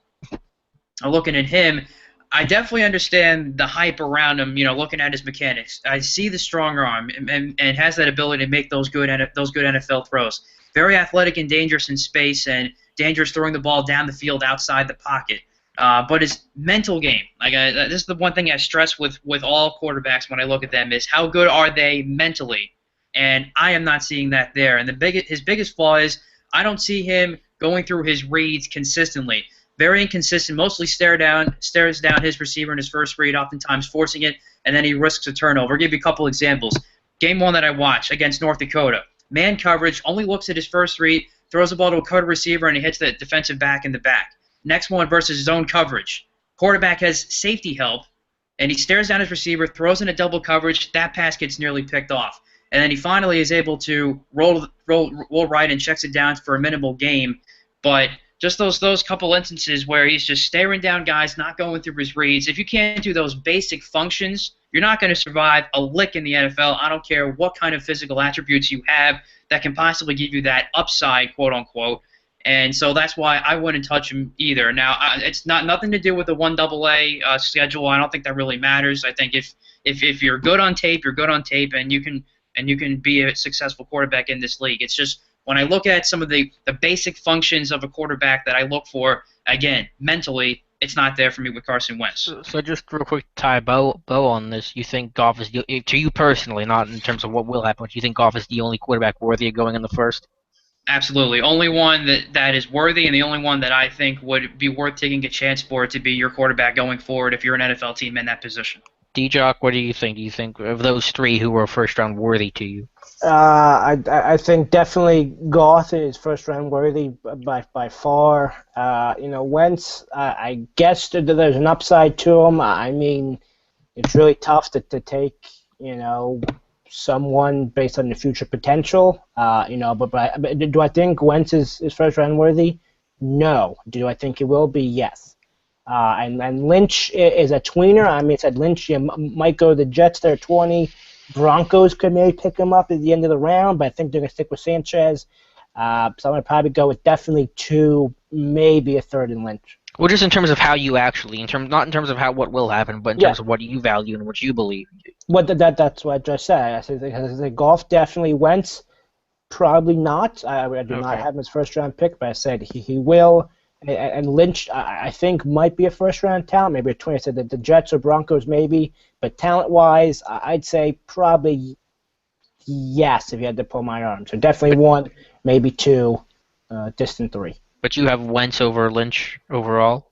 I'm looking at him. I definitely understand the hype around him. Looking at his mechanics, I see the strong arm and has that ability to make those good NFL throws. Very athletic and dangerous in space, and dangerous throwing the ball down the field outside the pocket. But his mental game, this is the one thing I stress with all quarterbacks when I look at them, is how good are they mentally, and I am not seeing that there. And his biggest flaw is I don't see him going through his reads consistently. Very inconsistent, mostly stares down his receiver in his first read, oftentimes forcing it, and then he risks a turnover. I'll give you a couple examples. Game one that I watched against North Dakota. Man coverage, only looks at his first read, throws the ball to a cover receiver, and he hits the defensive back in the back. Next one versus zone coverage. Quarterback has safety help, and he stares down his receiver, throws in a double coverage. That pass gets nearly picked off. And then he finally is able to roll right and checks it down for a minimal game. But just those couple instances where he's just staring down guys, not going through his reads. If you can't do those basic functions, you're not going to survive a lick in the NFL. I don't care what kind of physical attributes you have that can possibly give you that upside, quote unquote. And so that's why I wouldn't touch him either. Now, it's nothing to do with the 1AA schedule. I don't think that really matters. I think if you're good on tape, you're good on tape, and you can be a successful quarterback in this league. It's just when I look at some of the basic functions of a quarterback that I look for, again, mentally, it's not there for me with Carson Wentz. So just real quick, tie a bow on this. You think Goff is to you personally, not in terms of what will happen, but you think Goff is the only quarterback worthy of going in the first? Absolutely. Only one that is worthy, and the only one that I think would be worth taking a chance for to be your quarterback going forward if you're an NFL team in that position. D-Jock, what do you think? Do you think of those three who were first round worthy to you? I think definitely Goff is first round worthy by far. Wentz, I guess there's an upside to him. I mean, it's really tough to take someone based on the future potential. But do I think Wentz is first round worthy? No. Do I think he will be? Yes. And Lynch is a tweener. I mean, said Lynch might go to the Jets. They're 20. Broncos could maybe pick him up at the end of the round, but I think they're going to stick with Sanchez. So I'm going to probably go with definitely 2, maybe a third in Lynch. Well, just in terms of how you actually, not in terms of what will happen, but in terms Yeah. of what you value and what you believe. That's what I just said. I said Goff definitely. Wentz probably not. I do not Okay. have him as first round pick, but I said he will. And Lynch, I think, might be a first-round talent, maybe a 20. I said that the Jets or Broncos, maybe. But talent-wise, I'd say probably yes if you had to pull my arm. So definitely 1, maybe 2, distant 3. But you have Wentz over Lynch overall?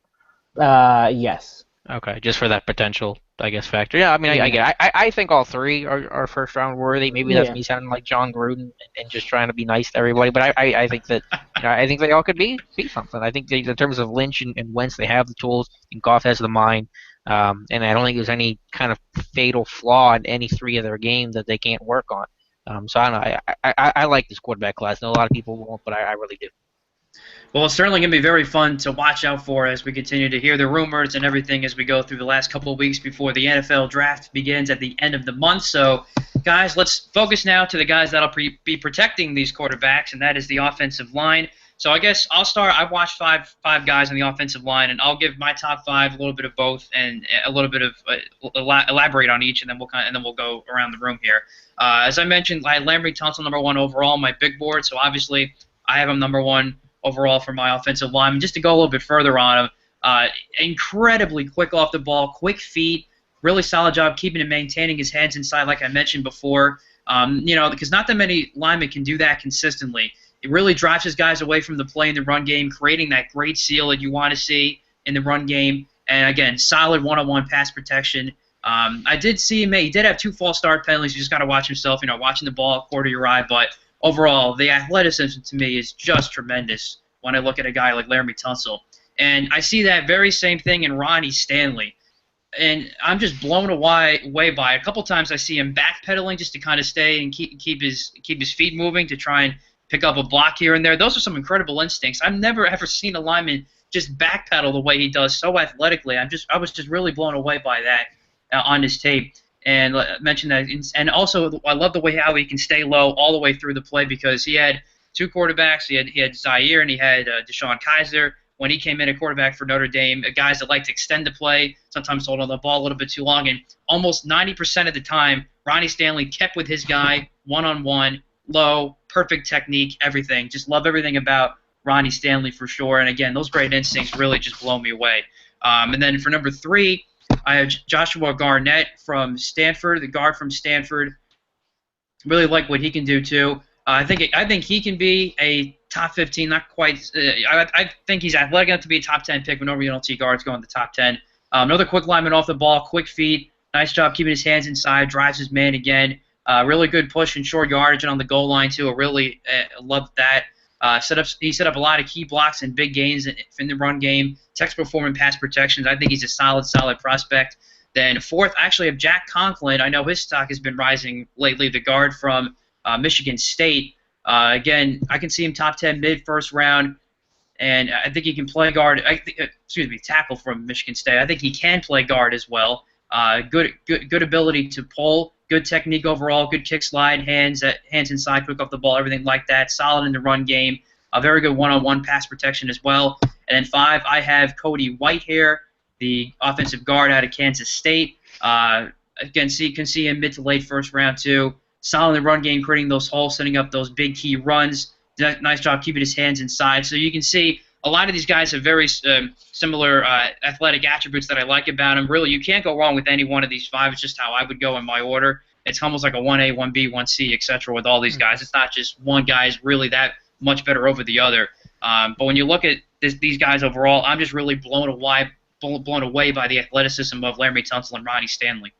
Yes. Okay, just for that potential, I guess, factor. Yeah, I mean, I Yeah. get it. I think all three are first round worthy. Maybe that's Yeah. me sounding like John Gruden and just trying to be nice to everybody, but I think that I think they all could be something. I think in terms of Lynch and Wentz, they have the tools, and Goff has the mind. And I don't think there's any kind of fatal flaw in any three of their games that they can't work on. So I don't know. I like this quarterback class. I know a lot of people won't, but I really do. Well, it's certainly going to be very fun to watch out for as we continue to hear the rumors and everything as we go through the last couple of weeks before the NFL draft begins at the end of the month. So, guys, let's focus now to the guys that will be protecting these quarterbacks, and that is the offensive line. So I guess I'll start. I've watched five guys on the offensive line, and I'll give my top five a little bit of both and a little bit of elaborate on each, and then we'll go around the room here. As I mentioned, I had Laremy Tunsil number one overall on my big board, so obviously I have him number one overall for my offensive line. And just to go a little bit further on him, incredibly quick off the ball, quick feet, really solid job keeping and maintaining his hands inside, like I mentioned before. Because not that many linemen can do that consistently. It really drives his guys away from the play in the run game, creating that great seal that you want to see in the run game. And, again, solid one-on-one pass protection. I did see him. He did have 2 false start penalties. You just got to watch himself, watching the ball quarter your eye. But overall, the athleticism to me is just tremendous when I look at a guy like Laremy Tunsil. And I see that very same thing in Ronnie Stanley. And I'm just blown away by it. A couple times I see him backpedaling just to kind of stay and keep his feet moving to try and pick up a block here and there. Those are some incredible instincts. I've never ever seen a lineman just backpedal the way he does so athletically. I was just really blown away by that on his tape. And mentioned that, and also I love the way how he can stay low all the way through the play, because he had 2 quarterbacks. He had Zaire and he had Deshaun Kaiser. When he came in at quarterback for Notre Dame, guys that like to extend the play, sometimes hold on the ball a little bit too long, and almost 90% of the time, Ronnie Stanley kept with his guy one-on-one, low, perfect technique, everything. Just love everything about Ronnie Stanley for sure. And, again, those great instincts really just blow me away. And then for number 3, I have Joshua Garnett from Stanford, the guard from Stanford. Really like what he can do, too. I think he can be a top 15, not quite. I think he's athletic enough to be a top 10 pick, but normally you don't see guards go in the top 10. Another quick lineman off the ball, quick feet, nice job keeping his hands inside, drives his man again. Really good push and short yardage and on the goal line too. I really loved that. He set up a lot of key blocks and big gains in the run game. Textbook form and pass protections. I think he's a solid prospect. Then 4th, I actually have Jack Conklin. I know his stock has been rising lately. The guard from Michigan State. Again, I can see him top 10 mid-first round, and I think he can play guard. Tackle from Michigan State. I think he can play guard as well. Good ability to pull, good technique overall, good kick slide, hands inside, quick off the ball, everything like that. Solid in the run game. A very good one-on-one pass protection as well. And then 5, I have Cody Whitehair, the offensive guard out of Kansas State. Again, can see him mid to late first round too. Solid in the run game, creating those holes, setting up those big key runs. Nice job keeping his hands inside. So you can see a lot of these guys have very similar athletic attributes that I like about them. Really, you can't go wrong with any one of these 5. It's just how I would go in my order. It's almost like a 1A, 1B, 1C, etc. with all these guys. It's not just one guy is really that much better over the other. But when you look at these guys overall, I'm just really blown away by the athleticism of Laremy Tunsil and Ronnie Stanley.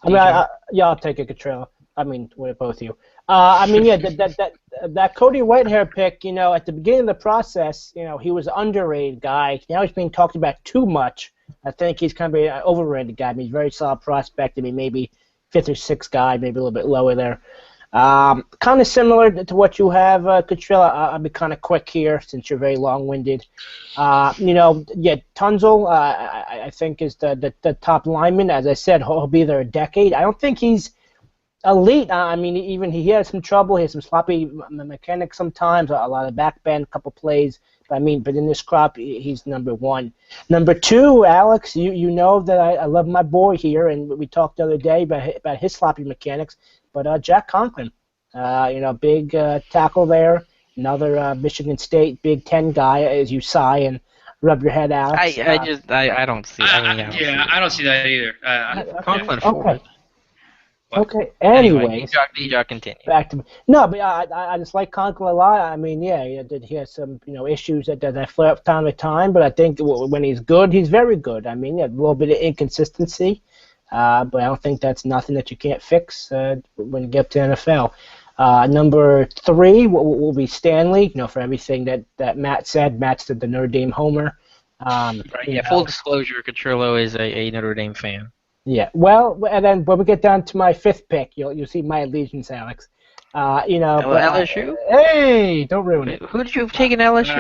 I'll take it, Catrillo. With both of you. That Cody Whitehair pick, at the beginning of the process, he was an underrated guy. Now he's being talked about too much. I think he's kind of an overrated guy. He's a very solid prospect. Maybe 5th or 6th guy, maybe a little bit lower there. Kind of similar to what you have, Catrillo. I'll be kind of quick here since you're very long-winded. Tunsil, I think, is the top lineman. As I said, he'll be there a decade. I don't think he's elite. Even he has some trouble. He has some sloppy mechanics sometimes, a lot of back bend, a couple plays. But in this crop, he's number 1. Number 2, Alex, you know that I love my boy here, and we talked the other day about his sloppy mechanics. But Jack Conklin, big tackle there. Another Michigan State Big Ten guy, as you sigh and rub your head out. I don't see. I don't see that either. Conklin forward. Okay. Anyway, continue. Back to me. No, but I just like Conklin a lot. He has some issues that flare up time to time, but I think when he's good, he's very good. A little bit of inconsistency, but I don't think that's nothing that you can't fix when you get to the NFL. Number 3 will be Stanley. For everything that Matt said. Matt's the Notre Dame homer. Full disclosure, Catrillo is a Notre Dame fan. Yeah, well, and then when we get down to my 5th pick, you'll see my allegiance, Alex. LSU? Hey, don't ruin it. Who did you have taken LSU?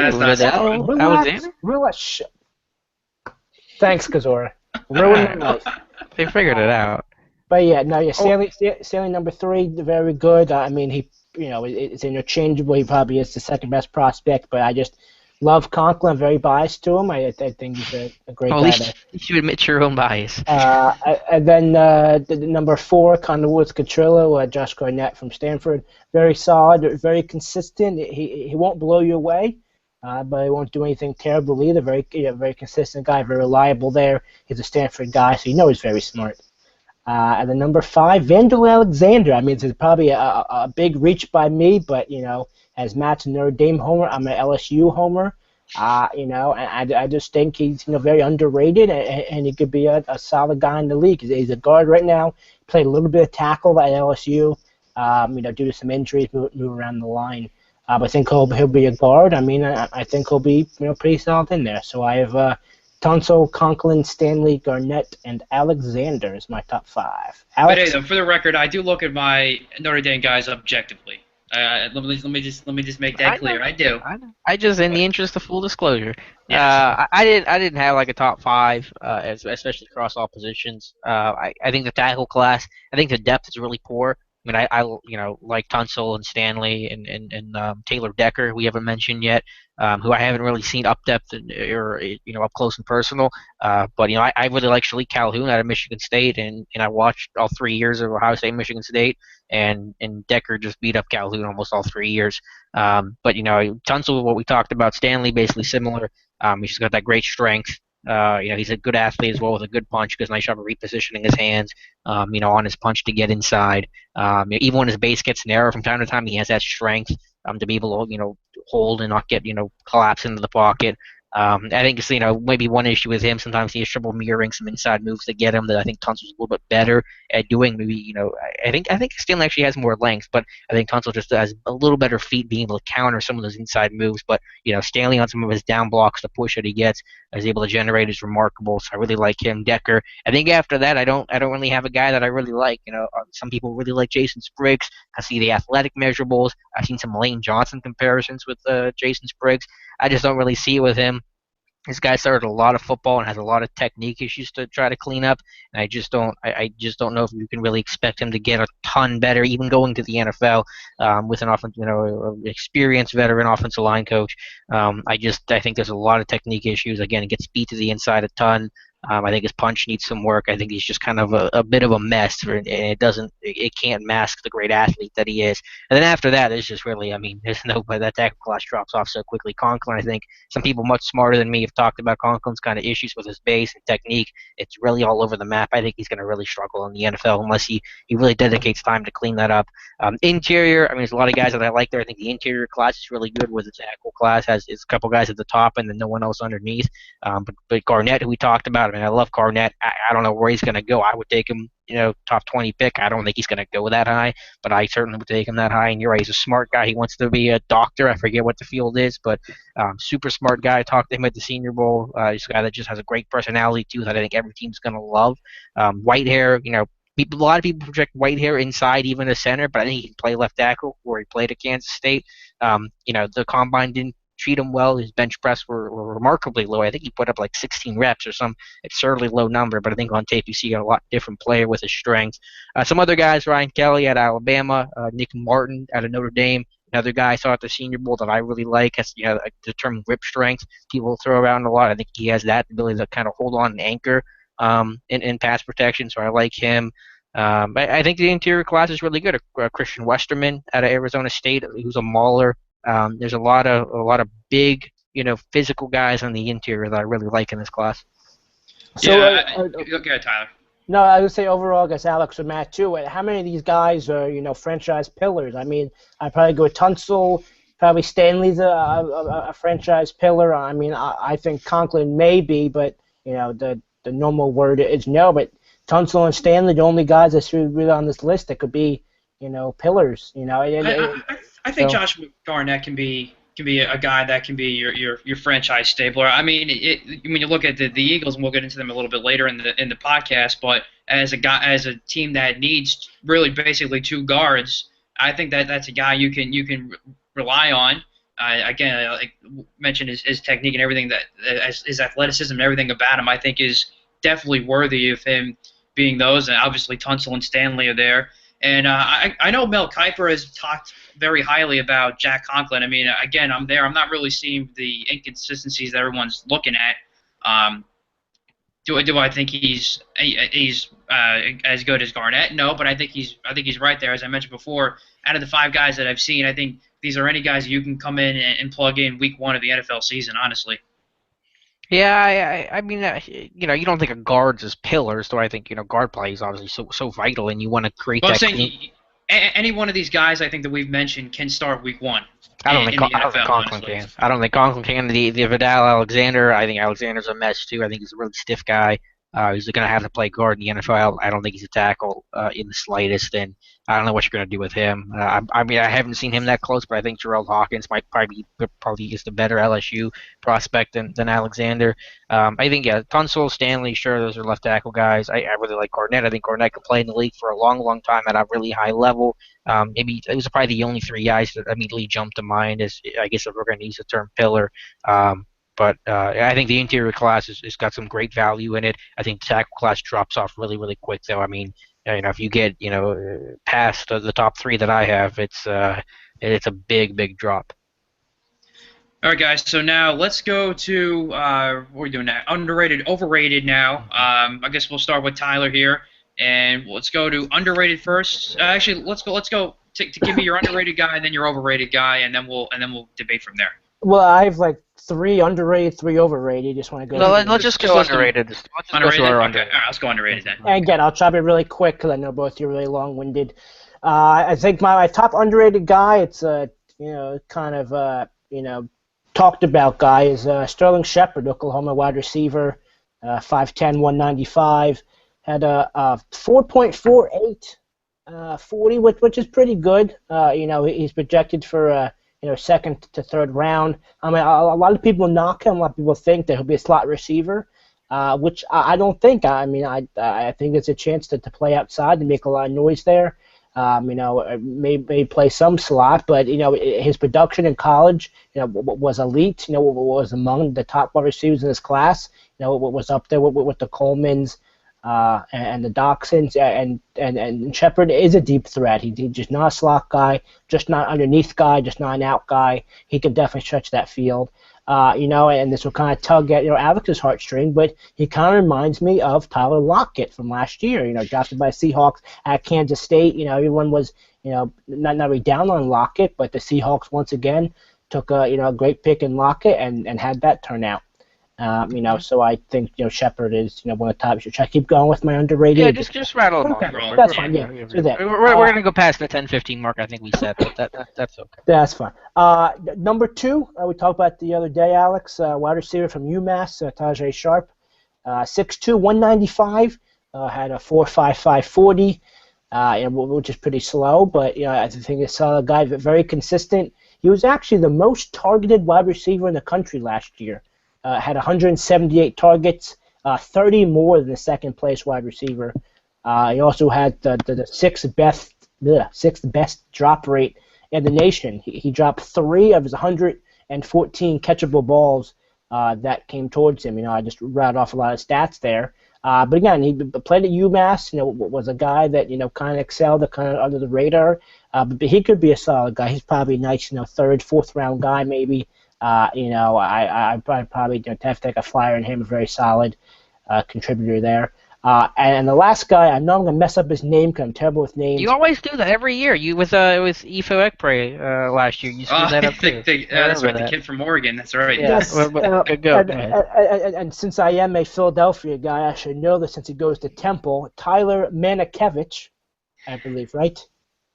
Relax. Thanks, Kazora. Ruin my life. They figured it out. But Stanley number 3, very good. it's interchangeable. He probably is the second best prospect, but I just love Conklin. I'm very biased to him. I think he's a great Well, at guy least to. you admit your own bias. And then the number 4, Connor Woods Catrillo, Josh Garnett from Stanford. Very solid, very consistent. He won't blow you away, but he won't do anything terrible either. Very consistent guy, very reliable there. He's a Stanford guy, so you know he's very smart. And then number 5, Vandal Alexander. I mean, it's probably a big reach by me, but, as Matt's a Notre Dame homer, I'm an LSU homer. And I just think he's, very underrated, and he could be a solid guy in the league. He's a guard right now. Played a little bit of tackle at LSU, due to some injuries, move around the line. But I think he'll be a guard. I mean, I think he'll be, pretty solid in there. So I have Tunsil, Conklin, Stanley, Garnett, and Alexander is my top 5. But Alex? hey, though, for the record, I do look at my Notre Dame guys objectively. Let me just make that clear. I do. I just, in But, the interest of full disclosure, yes. I didn't have like a top 5, especially across all positions. I think the tackle class, I think the depth is really poor. I mean, I like Tunsil and Stanley and Taylor Decker, we haven't mentioned yet, who I haven't really seen up depth or up close and personal. But I really like Shalik Calhoun out of Michigan State, and I watched all 3 years of Ohio State, Michigan State, and Decker just beat up Calhoun almost all 3 years. But Tunsil, what we talked about, Stanley basically similar. He's got that great strength. He's a good athlete as well with a good punch. Does a nice job of repositioning his hands, on his punch to get inside. Even when his base gets narrow from time to time, he has that strength to be able to, hold and not get, collapse into the pocket. I think it's, maybe one issue with him. Sometimes he has trouble mirroring some inside moves to get him that I think Tunsil's a little bit better at doing. Maybe, I think Stanley actually has more length, but I think Tunsil just has a little better feet being able to counter some of those inside moves. But, Stanley on some of his down blocks, the push that he gets, is able to generate is remarkable. So I really like him. Decker. I think after that, I don't really have a guy that I really like. Some people really like Jason Spriggs. I see the athletic measurables. I've seen some Lane Johnson comparisons with Jason Spriggs. I just don't really see it with him. This guy started a lot of football and has a lot of technique issues to try to clean up, and I just don't know if you can really expect him to get a ton better, even going to the NFL with an experienced veteran offensive line coach. I think there's a lot of technique issues. Again, he gets beat to the inside a ton. I think his punch needs some work. I think he's just kind of a bit of a mess, and it can't mask the great athlete that he is. And then after that, it's just really, I mean, there's but that tackle class drops off so quickly. Conklin, I think some people much smarter than me have talked about Conklin's kind of issues with his base and technique. It's really all over the map. I think he's going to really struggle in the NFL unless he really dedicates time to clean that up. Interior, I mean, there's a lot of guys that I like there. I think the interior class is really good, with the tackle class has a couple guys at the top and then no one else underneath. But Garnett, who we talked about, I mean, I love Garnett. I don't know where he's going to go. I would take him, top 20 pick. I don't think he's going to go that high, but I certainly would take him that high. And you're right, he's a smart guy. He wants to be a doctor. I forget what the field is, but super smart guy. I talked to him at the Senior Bowl. He's a guy that just has a great personality, too, that I think every team's going to love. White hair, a lot of people project white hair inside, even a center, but I think he can play left tackle where he played at Kansas State. The combine didn't treat him well. His bench press were remarkably low. I think he put up like 16 reps or some absurdly low number, but I think on tape you see a lot different player with his strength. Some other guys, Ryan Kelly at Alabama, Nick Martin at Notre Dame. Another guy I saw at the Senior Bowl that I really like has the term grip strength. People throw around a lot. I think he has that ability to kind of hold on and anchor in pass protection, so I like him. I think the interior class is really good. Christian Westerman out of Arizona State, who's a mauler. There's a lot of big, physical guys on the interior that I really like in this class. So, Okay, Tyler. No, I would say overall, I guess Alex or Matt too. How many of these guys are, franchise pillars? I mean, I'd probably go with Tunsil. Probably Stanley's a franchise pillar. I mean, I think Conklin may be, but the normal word is no. But Tunsil and Stanley, the only guys that should be on this list that could be, pillars. I think Josh Garnett can be a guy that can be your franchise stapler. I mean, when you look at the Eagles, and we'll get into them a little bit later in the podcast, but as a team that needs really basically two guards, I think that's a guy you can rely on. Again, I mentioned his technique and everything, his athleticism and everything about him, I think is definitely worthy of him being those. And obviously Tunsil and Stanley are there. And I know Mel Kiper has talked very highly about Jack Conklin. I mean, again, I'm there. I'm not really seeing the inconsistencies that everyone's looking at. Do I think he's as good as Garnett? No, but I think he's right there. As I mentioned before, out of the 5 guys that I've seen, I think these are any guys you can come in and plug in week 1 of the NFL season. Honestly. Yeah, I mean, you don't think of guards as pillars, though I think, guard play is obviously so vital, and you want to create Well, I'm that saying clean. any one of these guys I think that we've mentioned can start week 1 I don't think in the I don't think NFL. Conklin Honestly. can. I don't think Conklin can. The Vidal Alexander, I think Alexander's a mess too. I think he's a really stiff guy. He's going to have to play guard in the NFL. I don't think he's a tackle in the slightest, and I don't know what you're going to do with him. I mean, I haven't seen him that close, but I think Gerald Hawkins might probably is the better LSU prospect than Alexander. I think Tunsil, Stanley, sure, those are left tackle guys. I really like Garnett. I think Garnett could play in the league for a long time at a really high level. Maybe it was probably the only 3 guys that immediately jumped to mind as, I guess, if we're going to use the term pillar. But I think the interior class has got some great value in it. I think the tackle class drops off really quick, though. I mean, if you get past the top 3 that I have, it's a big drop. All right, guys. So now let's go to what are we doing now? Underrated, overrated. Now, I guess we'll start with Tyler here, and let's go to underrated first. Actually, let's go to give me your underrated guy and then your overrated guy, and then we'll debate from there. Well, I have like 3 underrated, 3 overrated. Just want to go. No, let's just go underrated. Let's just underrated. Go through our Okay. underrated. All right, let's go underrated then. And again, I'll try to be really quick because I know both you are really long-winded. I think my top underrated guy, it's kind of talked about guy is Sterling Shepard, Oklahoma wide receiver, 5'10", 195, had a 4.48 40, which is pretty good. He's projected for second to third round. I mean, a lot of people knock him. A lot of people think that he'll be a slot receiver, which I don't think. I mean, I think it's a chance to play outside and make a lot of noise there. May play some slot, but his production in college, was elite. Was among the top wide receivers in his class. Was up there with the Colemans and the Doxsons, and Shepard is a deep threat. He's just not a slot guy, just not underneath guy, just not an out guy. He can definitely stretch that field. And this will kind of tug at Alex's heartstring, but he kind of reminds me of Tyler Lockett from last year. Drafted by Seahawks at Kansas State. Everyone was not really down on Lockett, but the Seahawks once again took a great pick in Lockett and had that turn out. So I think Shepard is one of the top. Should I keep going with my underrated? Yeah, just rattle them Okay. off. That's fine. Yeah, so that. We're going to go past the 10-15 mark. I think we said, but that's okay. That's fine. Number 2, we talked about the other day, Alex, wide receiver from UMass, Tajay Sharp, 6'2", 195, had a 4.55 40, which is pretty slow, but I think it's a guy very consistent. He was actually the most targeted wide receiver in the country last year. Had 178 targets, 30 more than the second place wide receiver. He also had the sixth best drop rate in the nation. He dropped 3 of his 114 catchable balls that came towards him. I just rattled off a lot of stats there. But again, he played at UMass. Was a guy that kind of excelled, kind of under the radar. But he could be a solid guy. He's probably a nice, 3rd, 4th round guy maybe. I probably have to take a flyer on him, a very solid contributor there. And the last guy, I know I'm going to mess up his name because I'm terrible with names. You always do that every year. You with Ifo Ekpre last year, you screwed that up too. That's right, the kid from Oregon. That's right. Yes. Good go. And since I am a Philadelphia guy, I should know this since he goes to Temple. Tyler Manikevich, I believe, right?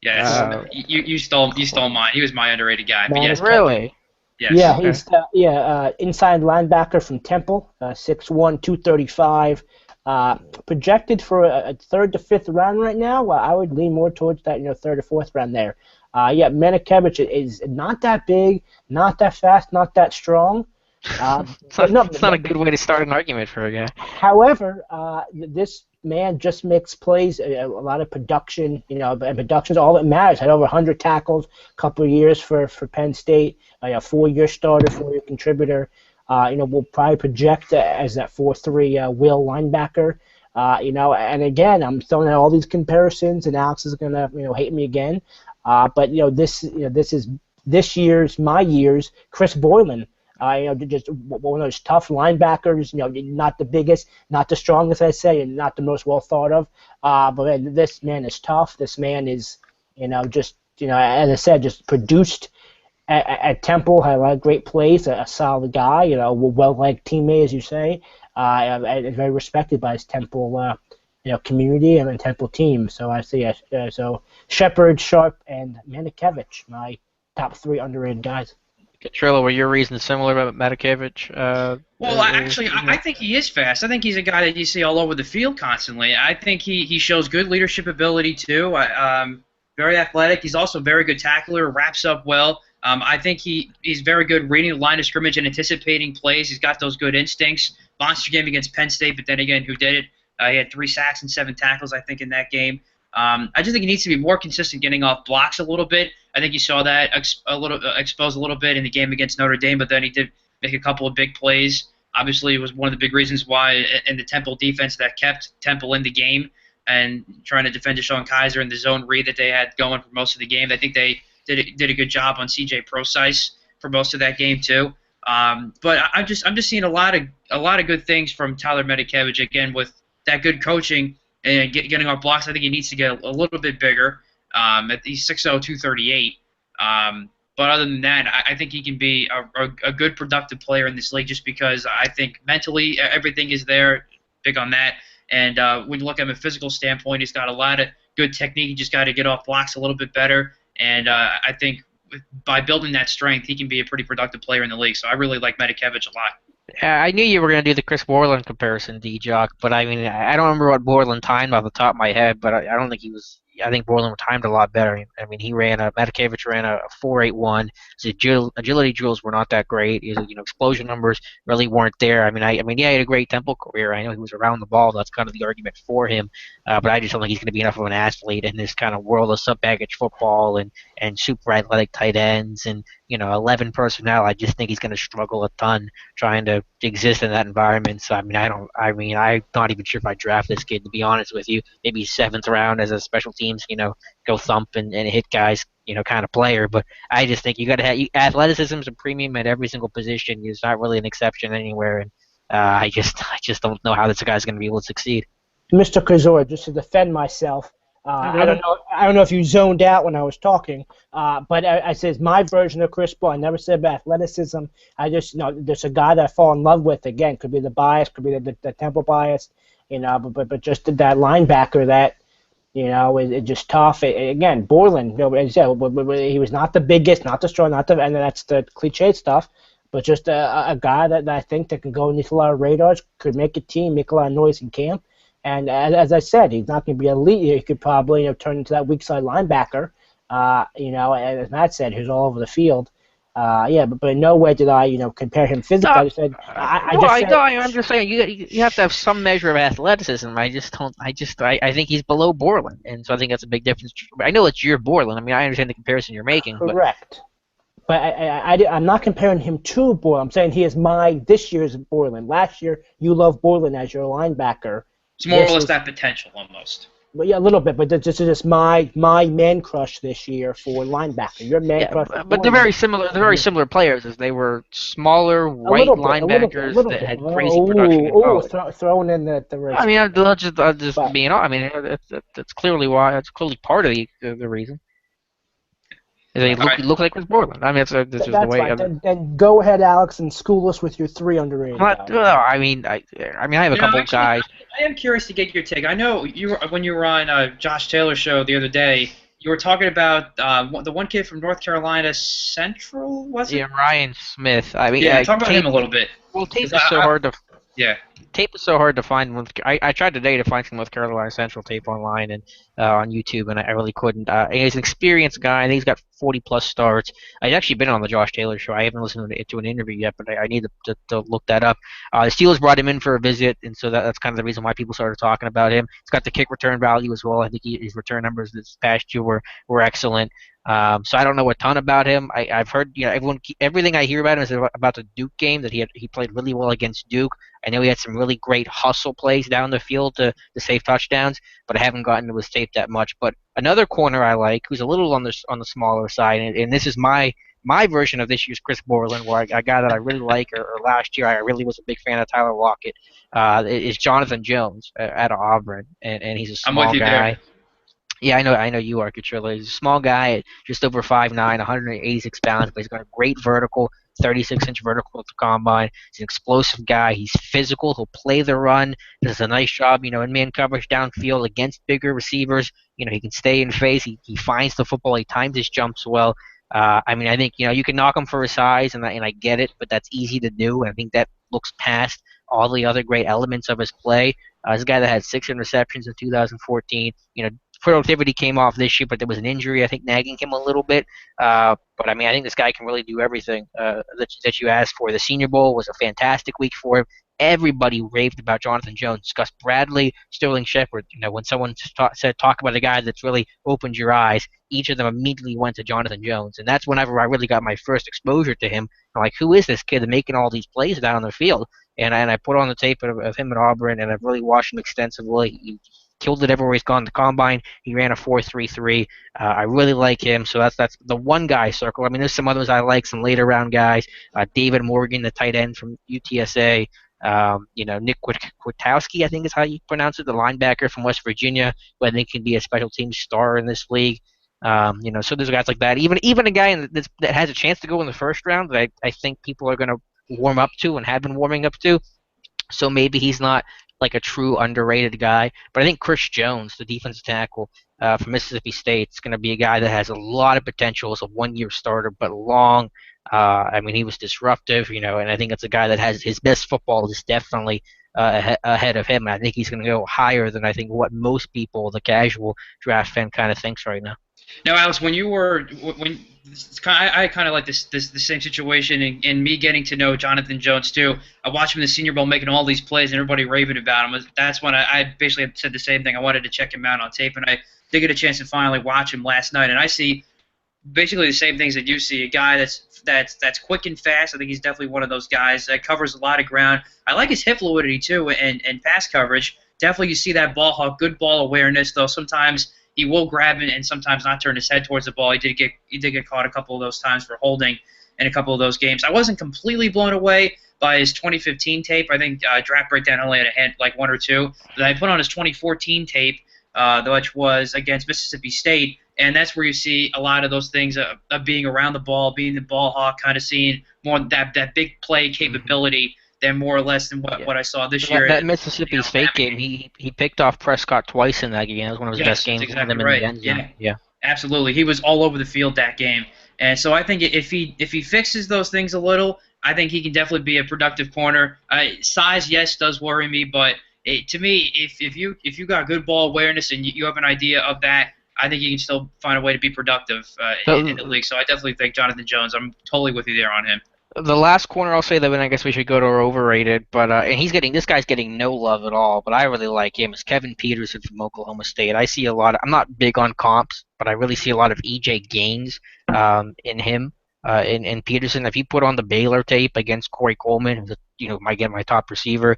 Yes. You stole mine. He was my underrated guy. But yes, really? Yes. Yeah, he's inside linebacker from Temple, 6'1", 235. Projected for a 3rd to 5th round right now. I would lean more towards that 3rd or 4th round there. Manikevich is not that big, not that fast, not that strong. It's not a good way to start an argument for a guy. However, this man just makes plays, a lot of production, and production's all that matters. Had over 100 tackles, a couple of years for Penn State, a 4-year starter, 4-year contributor. We'll probably project as that 4-3 will linebacker. And again, I'm throwing out all these comparisons, and Alex is gonna hate me again. But this is my year's Chris Boylan. Just one of those tough linebackers. Not the biggest, not the strongest, I say, and not the most well thought of. But man, this man is tough. This man is, as I said, just produced at Temple, had a lot of great plays, a solid guy, well-liked teammate, as you say, and very respected by his Temple, community and Temple team. So I see, so Shepard, Sharp, and Manikevich, my top three underrated guys. Catrillo, were your reasons similar about Matakevich? Well, actually, I think he is fast. I think he's a guy that you see all over the field constantly. I think he shows good leadership ability, too. Very athletic. He's also a very good tackler, wraps up well. I think he's very good reading the line of scrimmage and anticipating plays. He's got those good instincts. Monster game against Penn State, but then again, who did it? He had 3 sacks and 7 tackles, I think, in that game. I just think he needs to be more consistent getting off blocks a little bit. I think you saw that exposed a little bit in the game against Notre Dame, but then he did make a couple of big plays. Obviously, it was one of the big reasons why in the Temple defense that kept Temple in the game and trying to defend DeShone Kizer and the zone read that they had going for most of the game. I think they did a good job on C.J. Procise for most of that game too. But I'm just seeing a lot of good things from Tyler Matakevich again with that good coaching and getting off blocks. I think he needs to get a little bit bigger. He's 6'0", 238. But other than that, I think he can be a good productive player in this league just because I think mentally everything is there. Big on that. And when you look at him from a physical standpoint, he's got a lot of good technique. He just got to get off blocks a little bit better. And I think by building that strength, he can be a pretty productive player in the league. So I really like Matakevich a lot. I knew you were going to do the Chris Borland comparison, D-Jock, but I mean, I don't remember what Borland timed off the top of my head, but I don't think he was. I think Borland timed a lot better. I mean, Matakevich ran a 4.81. His agility drills were not that great. His explosion numbers really weren't there. Yeah, he had a great Temple career. I know he was around the ball. That's kind of the argument for him. But I just don't think he's going to be enough of an athlete in this kind of world of sub-baggage football and super athletic tight ends and 11 personnel. I just think he's going to struggle a ton trying to exist in that environment. So I'm not even sure if I draft this kid, to be honest with you. Maybe 7th round as a special teams, go thump and hit guys, kind of player. But I just think you got to have athleticism is a premium at every single position. There's not really an exception anywhere, and I just don't know how this guy's going to be able to succeed. Mr. Kazor, just to defend myself, I don't know if you zoned out when I was talking, but I said my version of Chris Paul. I never said about athleticism. I just there's a guy that I fall in love with. Again, could be the bias, could be the Temple bias, but just that linebacker that is just tough. Again, Borland, as I said, he was not the biggest, not the strong, and that's the cliche stuff. But just a guy that I think that can go underneath a lot of radars, could make a team, make a lot of noise in camp. And as I said, he's not going to be elite. He could probably turn into that weak side linebacker. And as Matt said, who's all over the field. But in no way did I compare him physically. No, I just said I'm just saying you have to have some measure of athleticism. I think he's below Borland, and so I think that's a big difference. I know it's your Borland. I understand the comparison you're making. Correct. But I'm not comparing him to Borland. I'm saying he is this year's Borland. Last year, you loved Borland as your linebacker. It's more or less that potential almost. Well, yeah, a little bit, but this is just my man crush this year for linebacker. Your man crush. But they're very similar. They're very similar players, as they were smaller white linebackers that had crazy production in college. Throwing in the race. I'll just being. That's clearly why. That's clearly part of the reason. They look like Chris Borland. That's just the way. Right. Then go ahead, Alex, and school us with your 3 underrated. I have a couple guys. I am curious to get your take. I know when you were on Josh Taylor's show the other day, you were talking about the one kid from North Carolina Central, was it? Yeah, Ryan Smith. Talk about him a little bit. Well, tape is so hard to. Yeah. Tape is so hard to find. I tried today to find some North Carolina Central tape online and on YouTube, and I really couldn't. He's an experienced guy. I think he's got 40-plus starts. I've actually been on the Josh Taylor show. I haven't listened to an interview yet, but I need to look that up. The Steelers brought him in for a visit, and so that's kind of the reason why people started talking about him. He's got the kick return value as well. I think his return numbers this past year were excellent. So I don't know a ton about him. I've heard everything I hear about him is about the Duke game, that he played really well against Duke. I know he had some really great hustle plays down the field to save touchdowns, but I haven't gotten to his tape that much. But another corner I like, who's a little on the smaller side, and this is my version of this year's Chris Borland, where a guy that I really like, or last year I really was a big fan of Tyler Lockett, is Jonathan Jones out of Auburn, and he's a I'm with small you there. guy. Yeah, I know you are, Catrillo. He's a small guy, just over 5'9", 186 pounds, but he's got a great vertical, 36-inch vertical at the combine. He's an explosive guy. He's physical. He'll play the run. Does a nice job, in man coverage downfield against bigger receivers. He can stay in phase. He finds the football. He times his jumps well. I think you can knock him for his size, and I get it, but that's easy to do. And I think that looks past all the other great elements of his play. He's a guy that had 6 interceptions in 2014. Productivity came off this year, but there was an injury, I think, nagging him a little bit. But I think this guy can really do everything that you asked for. The Senior Bowl was a fantastic week for him. Everybody raved about Jonathan Jones, Gus Bradley, Sterling Shepard. When someone said talk about a guy that's really opened your eyes, each of them immediately went to Jonathan Jones, and that's whenever I really got my first exposure to him. I'm like, who is this kid making all these plays down the field? And I put on the tape of him at Auburn, and I've really watched him extensively. He killed it everywhere he's gone. The combine, he ran a 4.33. I really like him, so that's the one guy circle. There's some others I like, some later round guys. David Morgan, the tight end from UTSA. Nick Kwiatkowski, I think is how you pronounce it, the linebacker from West Virginia, who I think can be a special teams star in this league. So there's guys like that. Even a guy that has a chance to go in the first round that I think people are going to warm up to and have been warming up to. So maybe he's not like a true underrated guy. But I think Chris Jones, the defensive tackle from Mississippi State, is going to be a guy that has a lot of potential as a one-year starter, but long. He was disruptive, and I think it's a guy that has his best football is definitely ahead of him. And I think he's going to go higher than I think what most people, the casual draft fan, kind of thinks right now. Now, Alex, I kind of like the same situation, and me getting to know Jonathan Jones too. I watched him in the Senior Bowl making all these plays, and everybody raving about him. That's when I basically said the same thing. I wanted to check him out on tape, and I did get a chance to finally watch him last night, and I see basically the same things that you see. A guy that's quick and fast. I think he's definitely one of those guys that covers a lot of ground. I like his hip fluidity too, and pass coverage. Definitely, you see that ball hawk, good ball awareness. Though sometimes he will grab it and sometimes not turn his head towards the ball. He did get caught a couple of those times for holding in a couple of those games. I wasn't completely blown away by his 2015 tape. I think Draft Breakdown only had a hand like one or two. But I put on his 2014 tape, which was against Mississippi State, and that's where you see a lot of those things of being around the ball, being the ball hawk, kind of seeing more that big play capability than more or less than what I saw this year. That Mississippi State game, he picked off Prescott twice in that game. That was one of his best games. Exactly in right. the end zone. Yeah, absolutely. He was all over the field that game, and so I think if he fixes those things a little, I think he can definitely be a productive corner. Size, yes, does worry me, but to me, if you got good ball awareness and you have an idea of that, I think you can still find a way to be productive in the league. So I definitely think Jonathan Jones. I'm totally with you there on him. The last corner I'll say that I guess we should go to our overrated, but and this guy's getting no love at all, but I really like him. Is Kevin Peterson from Oklahoma State. I see a lot. I'm not big on comps, but I really see a lot of EJ Gaines in him. In Peterson, if you put on the Baylor tape against Corey Coleman, who's my top receiver,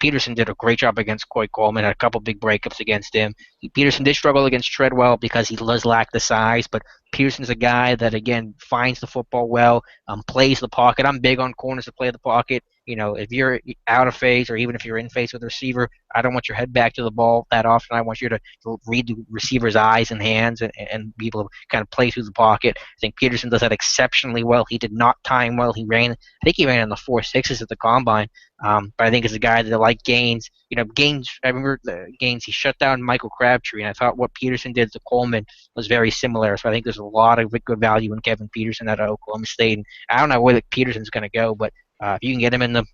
Peterson did a great job against Corey Coleman. Had a couple big breakups against him. Peterson did struggle against Treadwell because he does lack the size, but Peterson's a guy that again finds the football well, plays the pocket. I'm big on corners to play the pocket. If you're out of phase or even if you're in phase with the receiver, I don't want your head back to the ball that often. I want you to read the receiver's eyes and hands and be able to kind of play through the pocket. I think Peterson does that exceptionally well. He did not time well. I think he ran in the 4.6s at the combine. But I think as a guy that like Gaines, Gaines, I remember Gaines, he shut down Michael Crabtree, and I thought what Peterson did to Coleman was very similar. So I think there's a lot of good value in Kevin Peterson out of Oklahoma State. And I don't know where Peterson's going to go, but if you can get him in the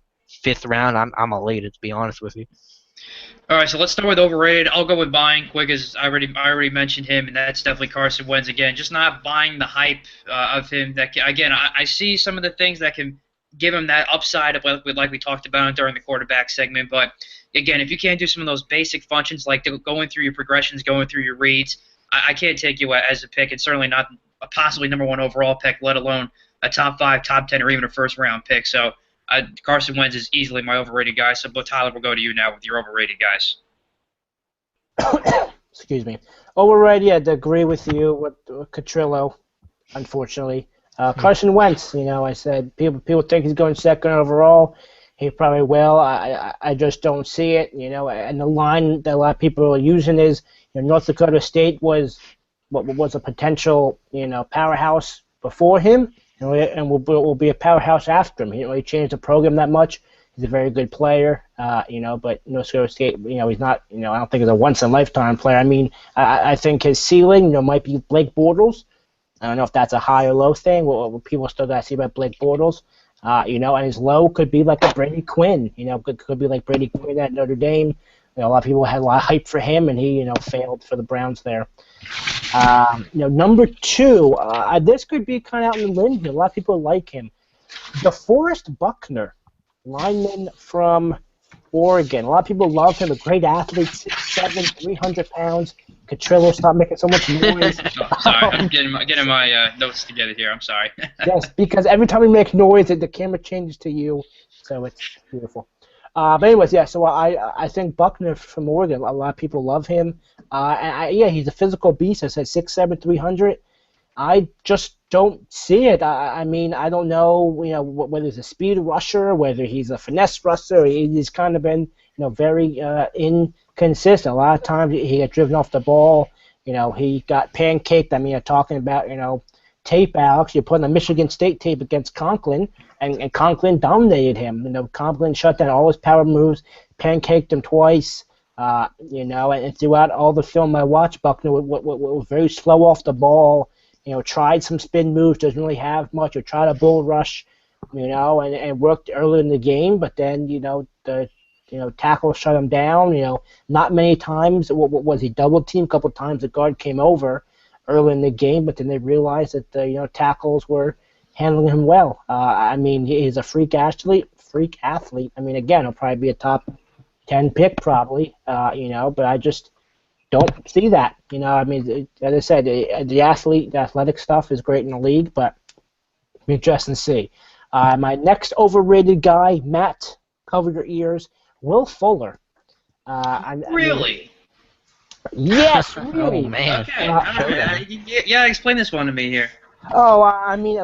5th round, I'm elated, to be honest with you. All right, so let's start with overrated. I'll go with buying quick, as I already mentioned him, and that's definitely Carson Wentz again. Just not buying the hype of him. That again, I see some of the things that can give him that upside of like we talked about during the quarterback segment. But again, if you can't do some of those basic functions like going through your progressions, going through your reads, I can't take you as a pick, and certainly not a possibly number 1 overall pick, let alone a top 5, top 10, or even a first round pick. So Carson Wentz is easily my overrated guy. So, but Tyler, we'll go to you now with your overrated guys. Excuse me. Overrated, I'd agree with you with Catrillo, unfortunately. Carson Wentz, I said people think he's going second overall. He probably will. I just don't see it, And the line that a lot of people are using is, North Dakota State was what was a potential, powerhouse before him, and will be a powerhouse after him. He didn't really change the program that much. He's a very good player, but North Dakota State, he's not, I don't think he's a once-in-a-lifetime player. I mean, I think his ceiling, might be Blake Bortles. I don't know if that's a high or low thing. What people still got to see about Blake Bortles. And his low could be like a Brady Quinn. Could be like Brady Quinn at Notre Dame. A lot of people had a lot of hype for him, and he, failed for the Browns there. Number two, this could be kind of out in the limb here. A lot of people like him. DeForest Buckner, lineman from Oregon. A lot of people love him. A great athlete, 6'7", 300 pounds. Catrillo, stop making so much noise. Oh, sorry, I'm getting my notes together here. I'm sorry. Yes, because every time we make noise, the camera changes to you, so it's beautiful. But anyways, yeah. So I think Buckner from Oregon. A lot of people love him. He's a physical beast. I said 6'7", 300. I just don't see it. I mean, I don't know, whether he's a speed rusher, whether he's a finesse rusher. He's kind of been, very inconsistent. A lot of times he got driven off the ball. He got pancaked. I mean, you're talking about, tape, Alex. You're putting a Michigan State tape against Conklin, and Conklin dominated him. Conklin shut down all his power moves, pancaked him twice. And throughout all the film I watched, Buckner was very slow off the ball. Tried some spin moves, doesn't really have much, or tried a bull rush, and worked early in the game, but then, the tackle shut him down. Not many times was he double teamed. A couple of times the guard came over early in the game, but then they realized that the tackles were handling him well. I mean, he's a freak athlete. I mean, again, he'll probably be a top 10 pick probably. But I just don't see that. I mean, as I said, the athletic stuff is great in the league, but be interesting to see. My next overrated guy, Matt, cover your ears, Will Fuller. Really? Yes, really. Oh man. Okay. Explain this one to me here. I mean,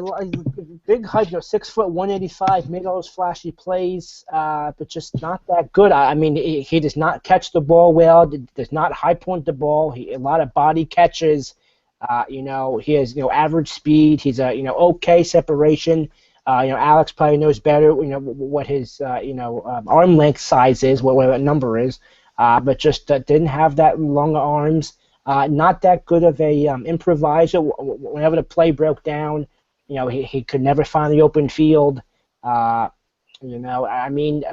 big height, 6 foot, 185, made all those flashy plays, but just not that good. I mean, he does not catch the ball well, does not high point the ball. A lot of body catches. He has, average speed. He's a, okay separation. Alex probably knows better, what his, arm length size is, what that number is, but just didn't have that long arms. Not that good of a improviser. Whenever the play broke down, he could never find the open field. I mean,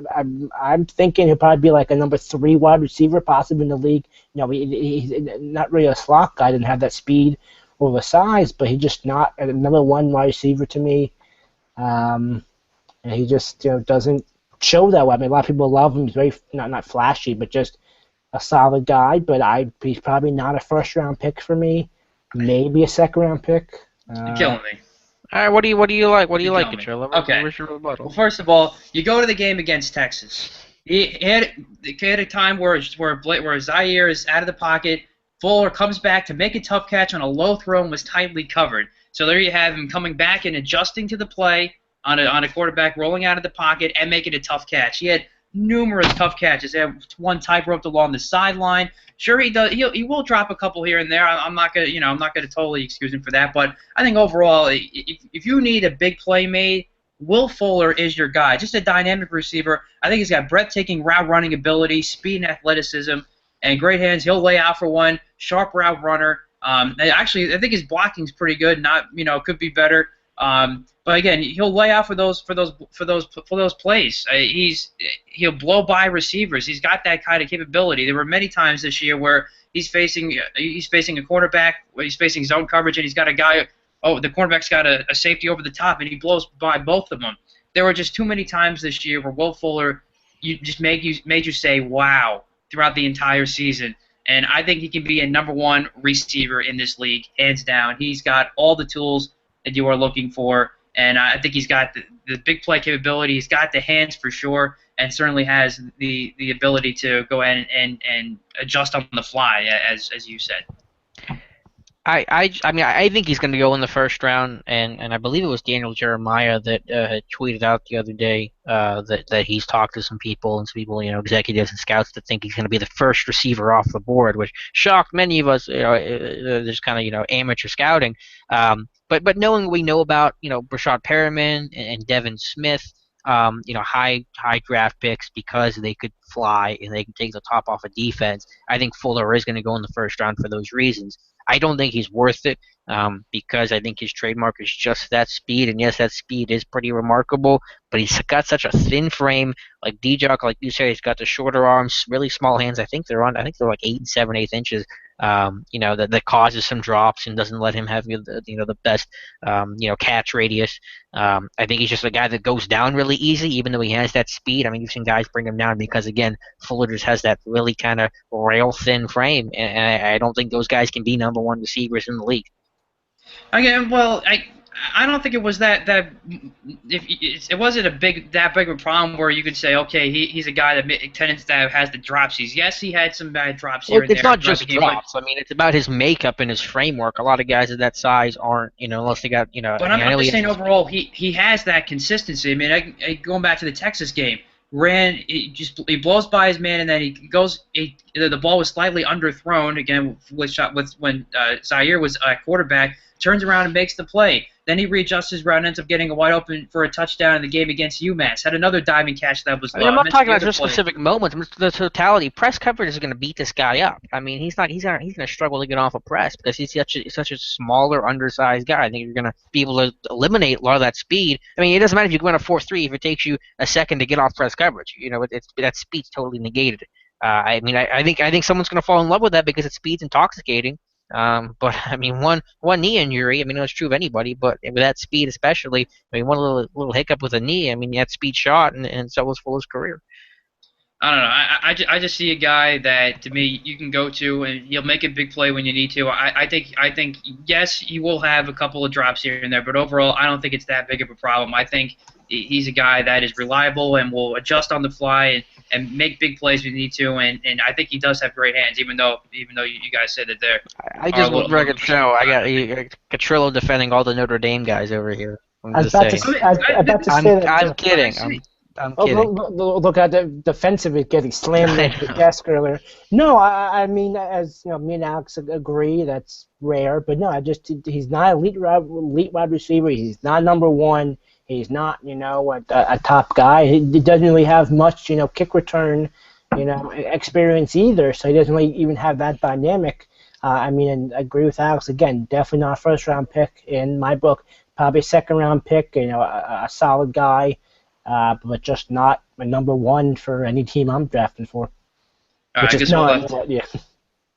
I'm thinking he'll probably be like a number 3 wide receiver, possibly in the league. He's not really a slot guy. Didn't have that speed or the size, but he's just not a number 1 wide receiver to me. And he just doesn't show that way. I mean, a lot of people love him. He's very not flashy, but just a solid guy, but he's probably not a first-round pick for me. Maybe a second-round pick. You're killing me. All right, what do you like? What do you like, me. Catrillo? Okay. Where's your rebuttal? Well, first of all, you go to the game against Texas. He had a time where Zaire is out of the pocket. Fuller comes back to make a tough catch on a low throw and was tightly covered. So there you have him coming back and adjusting to the play on a quarterback rolling out of the pocket and making a tough catch. He had numerous tough catches. He had one tightrope along the sideline. Sure, he does. He will drop a couple here and there. I'm not gonna totally excuse him for that. But I think overall, if you need a big play made, Will Fuller is your guy. Just a dynamic receiver. I think he's got breathtaking route running ability, speed and athleticism, and great hands. He'll lay out for one. Sharp route runner. Actually, I think his blocking's pretty good. Could be better. But again, he'll lay out for those plays. He'll blow by receivers. He's got that kind of capability. There were many times this year where he's facing a quarterback, where he's facing zone coverage, and he's got a guy. Oh, the cornerback's got a safety over the top, and he blows by both of them. There were just too many times this year where Will Fuller made you say wow throughout the entire season. And I think he can be a number 1 receiver in this league, hands down. He's got all the tools that you are looking for. And I think he's got the big play capability. He's got the hands for sure, and certainly has the ability to go ahead and adjust on the fly, as you said. I mean, I think he's going to go in the first round, and I believe it was Daniel Jeremiah that had tweeted out the other day that he's talked to some people and some people, executives and scouts that think he's going to be the first receiver off the board, which shocked many of us. There's kind of amateur scouting, but knowing what we know about Brashad Perriman and Devin Smith. High draft picks because they could fly and they can take the top off a defense. I think Fuller is going to go in the first round for those reasons. I don't think he's worth it because I think his trademark is just that speed. And yes, that speed is pretty remarkable, but he's got such a thin frame. Like D-Jock, like you said, he's got the shorter arms, really small hands. I think they're like 8 and 7/8 inches. That causes some drops and doesn't let him have the best catch radius. I think he's just a guy that goes down really easy, even though he has that speed. I mean, you've seen guys bring him down because again, Fuller just has that really kind of rail thin frame, and I don't think those guys can be number one receivers in the league. Again, well, I don't think it was that it wasn't that big of a problem where you could say, okay, he's a guy that tends to has the dropsies. Yes, he had some bad drops here and there. It's not just drops. I mean, it's about his makeup and his framework. A lot of guys of that size aren't, unless they got, But I'm just saying overall, he has that consistency. I mean, going back to the Texas game, he blows by his man and then he goes. The ball was slightly underthrown again when Zaire was quarterback. Turns around and makes the play. Then he readjusts his route and ends up getting a wide open for a touchdown in the game against UMass. Had another diving catch that was. I'm not talking about just specific moments. The totality. Press coverage is going to beat this guy up. I mean, he's going to struggle to get off a press because he's such a smaller, undersized guy. I think you're going to be able to eliminate a lot of that speed. I mean, it doesn't matter if you go in a 4-3 if it takes you a second to get off press coverage. That speed's totally negated. I think someone's going to fall in love with that because its speed's intoxicating. But I mean, one knee injury. I mean, it's true of anybody, but with that speed, especially, I mean, one little hiccup with a knee. I mean, that speed shot, and so was Fuller's career. I don't know. I just see a guy that to me you can go to and he'll make a big play when you need to. I think yes, you will have a couple of drops here and there, but overall, I don't think it's that big of a problem. I think he's a guy that is reliable and will adjust on the fly and make big plays when you need to, and I think he does have great hands, even though you guys said that they're. I just want record show. I got Catrillo defending all the Notre Dame guys over here. I'm kidding. I'm kidding. Look at the defensive getting slammed at the desk earlier. No, I mean, as me and Alex agree, that's rare. But no, he's not elite wide receiver. He's not number one. He's not, a top guy. He doesn't really have much, kick return, experience either. So he doesn't really even have that dynamic. I mean, and I agree with Alex again. Definitely not a first-round pick in my book. Probably a second-round pick. A solid guy, but just not a number one for any team I'm drafting for. All right, yeah.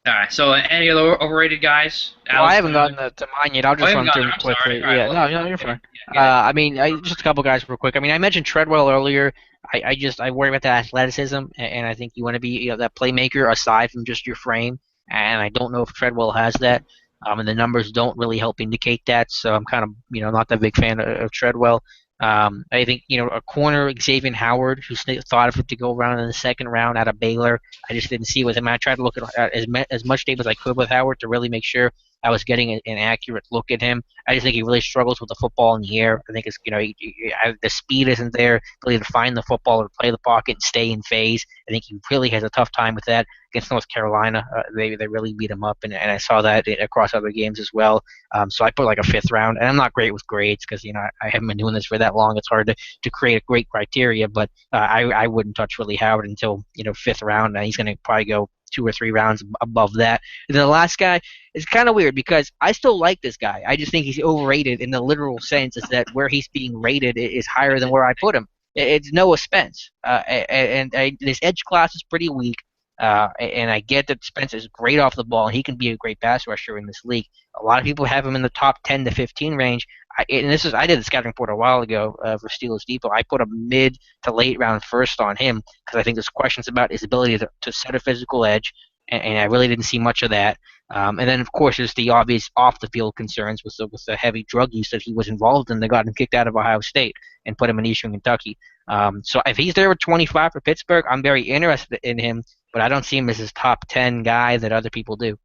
All right. So any other overrated guys? Well, I haven't gotten to mine yet. I'll just run through them quickly. Right, no, you're fine. I mean, just a couple guys real quick. I mean, I mentioned Treadwell earlier. I worry about the athleticism, and I think you want to be that playmaker aside from just your frame. And I don't know if Treadwell has that. And the numbers don't really help indicate that. So I'm kind of not that big fan of Treadwell. I think a corner, Xavier Howard, who thought of it to go around in the second round out of Baylor. I just didn't see with him. I tried to look at as much tape as I could with Howard to really make sure I was getting an accurate look at him. I just think he really struggles with the football in the air. I think it's the speed isn't there, ability to find the football or play the pocket and stay in phase. I think he really has a tough time with that against North Carolina. They really beat him up, and I saw that across other games as well. So I put like a fifth round, and I'm not great with grades because I haven't been doing this for that long. It's hard to create a great criteria, but I wouldn't touch really Howard until fifth round, and he's going to probably go 2 or 3 rounds above that. And then the last guy is kind of weird because I still like this guy. I just think he's overrated in the literal sense is that where he's being rated is higher than where I put him. It's Noah Spence, and this edge class is pretty weak. And I get that Spence is great off the ball, and he can be a great pass rusher in this league. A lot of people have him in the top 10 to 15 range. I did the scouting report a while ago for Steelers Depot. I put a mid to late round first on him because I think there's questions about his ability to set a physical edge and I really didn't see much of that. And then, of course, there's the obvious off-the-field concerns with the heavy drug use that he was involved in that got him kicked out of Ohio State and put him in Eastern Kentucky. So if he's there with 25 for Pittsburgh, I'm very interested in him, but I don't see him as his top 10 guy that other people do.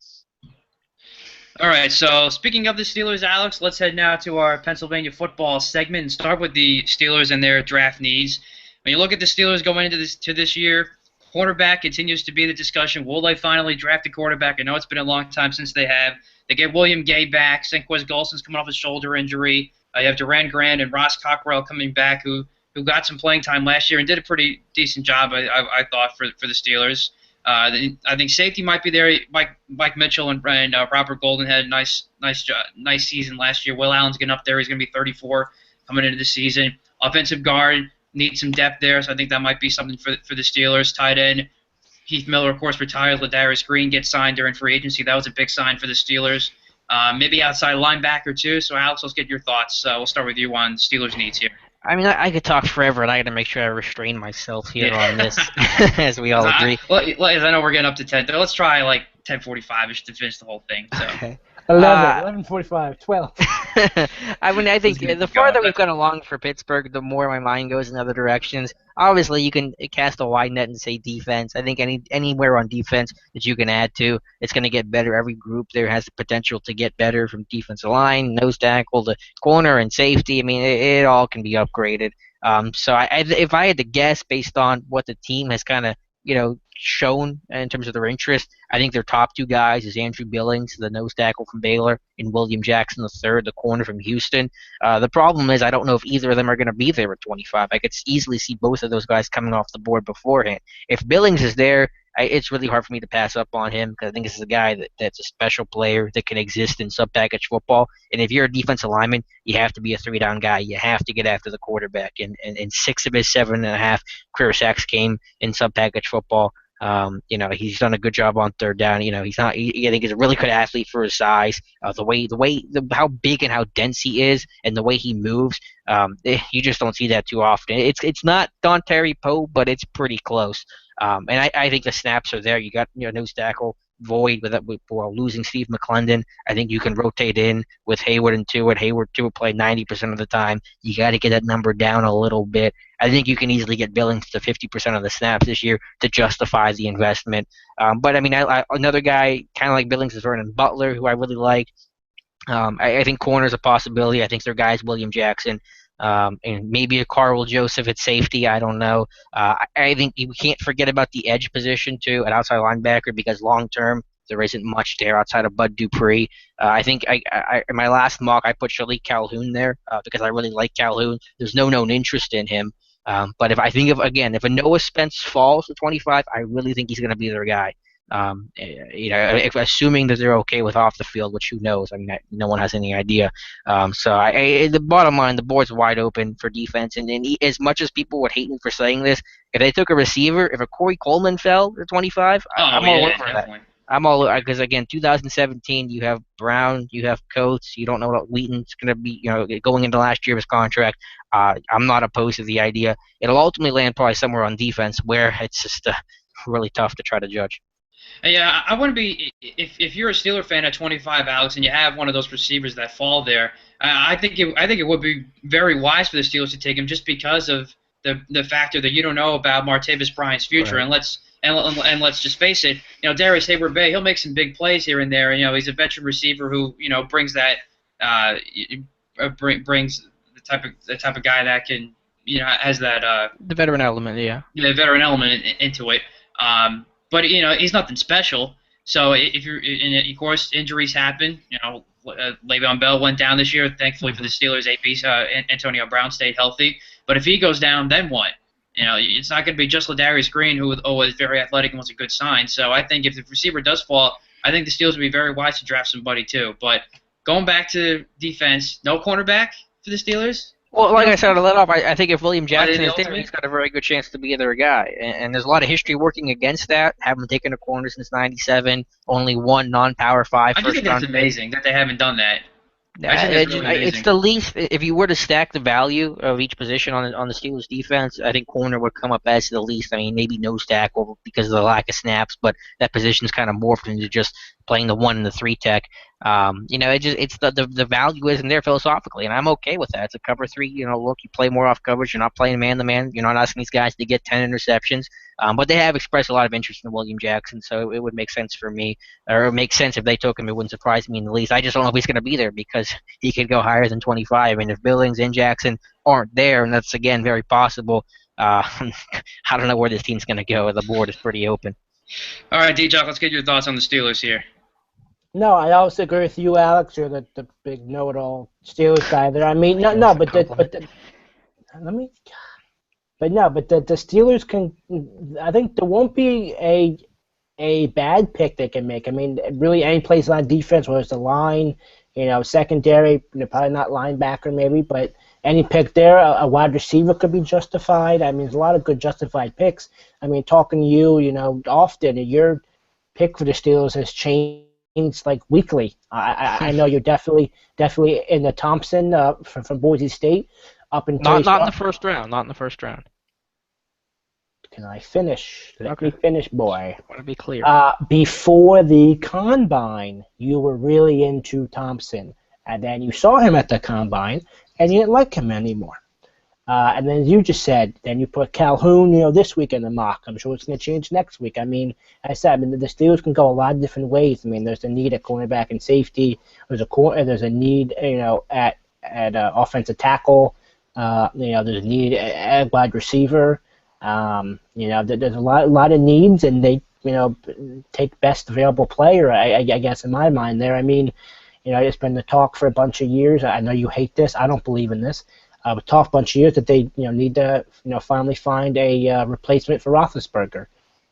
All right, so speaking of the Steelers, Alex, let's head now to our Pennsylvania football segment and start with the Steelers and their draft needs. When you look at the Steelers going into this year, quarterback continues to be the discussion. Will they finally draft a quarterback? I know it's been a long time since they have. They get William Gay back. Senquez Golson's coming off a shoulder injury. You have Duran Grant and Ross Cockrell coming back, who got some playing time last year and did a pretty decent job, I thought, for the Steelers. I think safety might be there. Mike Mitchell and Robert Golden had a nice season last year. Will Allen's getting up there. He's going to be 34 coming into the season. Offensive guard needs some depth there, so I think that might be something for the Steelers. Tight end, Heath Miller, of course, retires. Ladarius Green gets signed during free agency. That was a big sign for the Steelers. Maybe outside linebacker too. So Alex, let's get your thoughts. We'll start with you on Steelers needs here. I mean, I could talk forever, and I got to make sure I restrain myself here on this, as we all agree. I know we're getting up to 10. Let's try like 10:45ish to finish the whole thing. So. Okay. 11:45, 12. I mean, I think the farther we've gone along for Pittsburgh, the more my mind goes in other directions. Obviously, you can cast a wide net and say defense. I think anywhere on defense that you can add to, it's going to get better. Every group there has the potential to get better, from defensive line, nose tackle, to corner and safety. I mean, it all can be upgraded. So if I had to guess based on what the team has kind of shown in terms of their interest, I think their top two guys is Andrew Billings, the nose tackle from Baylor, and William Jackson III, the corner from Houston. The problem is I don't know if either of them are going to be there at 25. I could easily see both of those guys coming off the board beforehand. If Billings is there, it's really hard for me to pass up on him, because I think this is a guy that's a special player that can exist in sub-package football. And if you're a defensive lineman, you have to be a three-down guy. You have to get after the quarterback. And 6 of his 7.5 career sacks came in sub-package football. He's done a good job on third down. He's not. I think he's a really good athlete for his size. How big and how dense he is, and the way he moves. You just don't see that too often. It's not Dontari Poe, but it's pretty close. And I think the snaps are there. You got nose tackle void with losing Steve McClendon. I think you can rotate in with Hayward and Tuitt. Hayward play 90% of the time. You got to get that number down a little bit. I think you can easily get Billings to 50% of the snaps this year to justify the investment. But I mean, another guy kind of like Billings is Vernon Butler, who I really like. I think corner is a possibility. I think their guy is William Jackson. And maybe a Carl Joseph at safety. I don't know. I think you can't forget about the edge position too, an outside linebacker, because long term there isn't much there outside of Bud Dupree. I think in my last mock I put Shalik Calhoun there because I really like Calhoun. There's no known interest in him. But if a Noah Spence falls to 25, I really think he's going to be their guy. Assuming that they're okay with off the field, which who knows? I mean, no one has any idea. The bottom line, the board's wide open for defense. And as much as people would hate me for saying this, if they took a receiver, if a Corey Coleman fell to 25, I'm all over definitely. that. I'm all because again, 2017, you have Brown, you have Coates, you don't know what Wheaton's going to be. Going into last year of his contract, I'm not opposed to the idea. It'll ultimately land probably somewhere on defense, where it's just really tough to try to judge. Yeah, I wouldn't be if you're a Steeler fan at 25, Alex, and you have one of those receivers that fall there. I think it would be very wise for the Steelers to take him, just because of the factor that you don't know about Martavis Bryant's future. Right. And let's just face it, Darius Hayward-Bay, he'll make some big plays here and there. He's a veteran receiver who brings that brings the type of guy that can has that the veteran element, the veteran element into it. But he's nothing special. So if you're, and of course, injuries happen. Le'Veon Bell went down this year. Thankfully for the Steelers, Antonio Brown stayed healthy. But if he goes down, then what? It's not going to be just Ladarius Green, who is very athletic and was a good sign. So I think if the receiver does fall, I think the Steelers would be very wise to draft somebody too. But going back to defense, no cornerback for the Steelers. Well, like I said, I think if William Jackson is there, he's got a very good chance to be their guy. And there's a lot of history working against that. Haven't taken a corner since '97. Only one non-Power 5 first round. I think that's amazing that they haven't done that. I think it's really It's amazing. the least. If you were to stack the value of each position on the Steelers defense, I think corner would come up as the least. I mean, maybe nose tackle because of the lack of snaps, but that position's kind of morphed into just playing the 1 and the 3 tech. It's the value isn't there philosophically, and I'm okay with that. It's a cover 3. Look, you play more off coverage. You're not playing man to man. You're not asking these guys to get 10 interceptions. But they have expressed a lot of interest in William Jackson, so it would make sense for me, or it would make sense if they took him. It wouldn't surprise me in the least. I just don't know if he's going to be there because he could go higher than 25. I mean, if Billings and Jackson aren't there, and that's again very possible, I don't know where this team's going to go. The board is pretty open. All right, D-Jock, let's get your thoughts on the Steelers here. No, I also agree with you, Alex. You're the big know-it-all Steelers guy there. I mean, no, Thanks no, for the compliment. let me. But no, but the Steelers can. I think there won't be a bad pick they can make. I mean, really, any place on defense, whether it's the line, secondary, probably not linebacker maybe, but any pick there, a wide receiver could be justified. I mean, there's a lot of good justified picks. I mean, talking to you, often your pick for the Steelers has changed like weekly. I know you're definitely in the Thompson from Boise State up until Not in the first round. Not in the first round. Can I finish? Let me Okay. finish, boy. I want to be clear. Before the combine, you were really into Thompson, and then you saw him at the combine, and you didn't like him anymore. And then, as you just said, then you put Calhoun, this week in the mock. I'm sure it's going to change next week. I mean, as I said, the Steelers can go a lot of different ways. I mean, there's a need at cornerback and safety. There's a need, at offensive tackle. There's a need at wide receiver. There's a lot of needs, and they, take best available player. I guess in my mind there. I mean, it's been the talk for a bunch of years. I know you hate this. I don't believe in this. But talk a bunch of years that they, need to, finally find a replacement for Roethlisberger.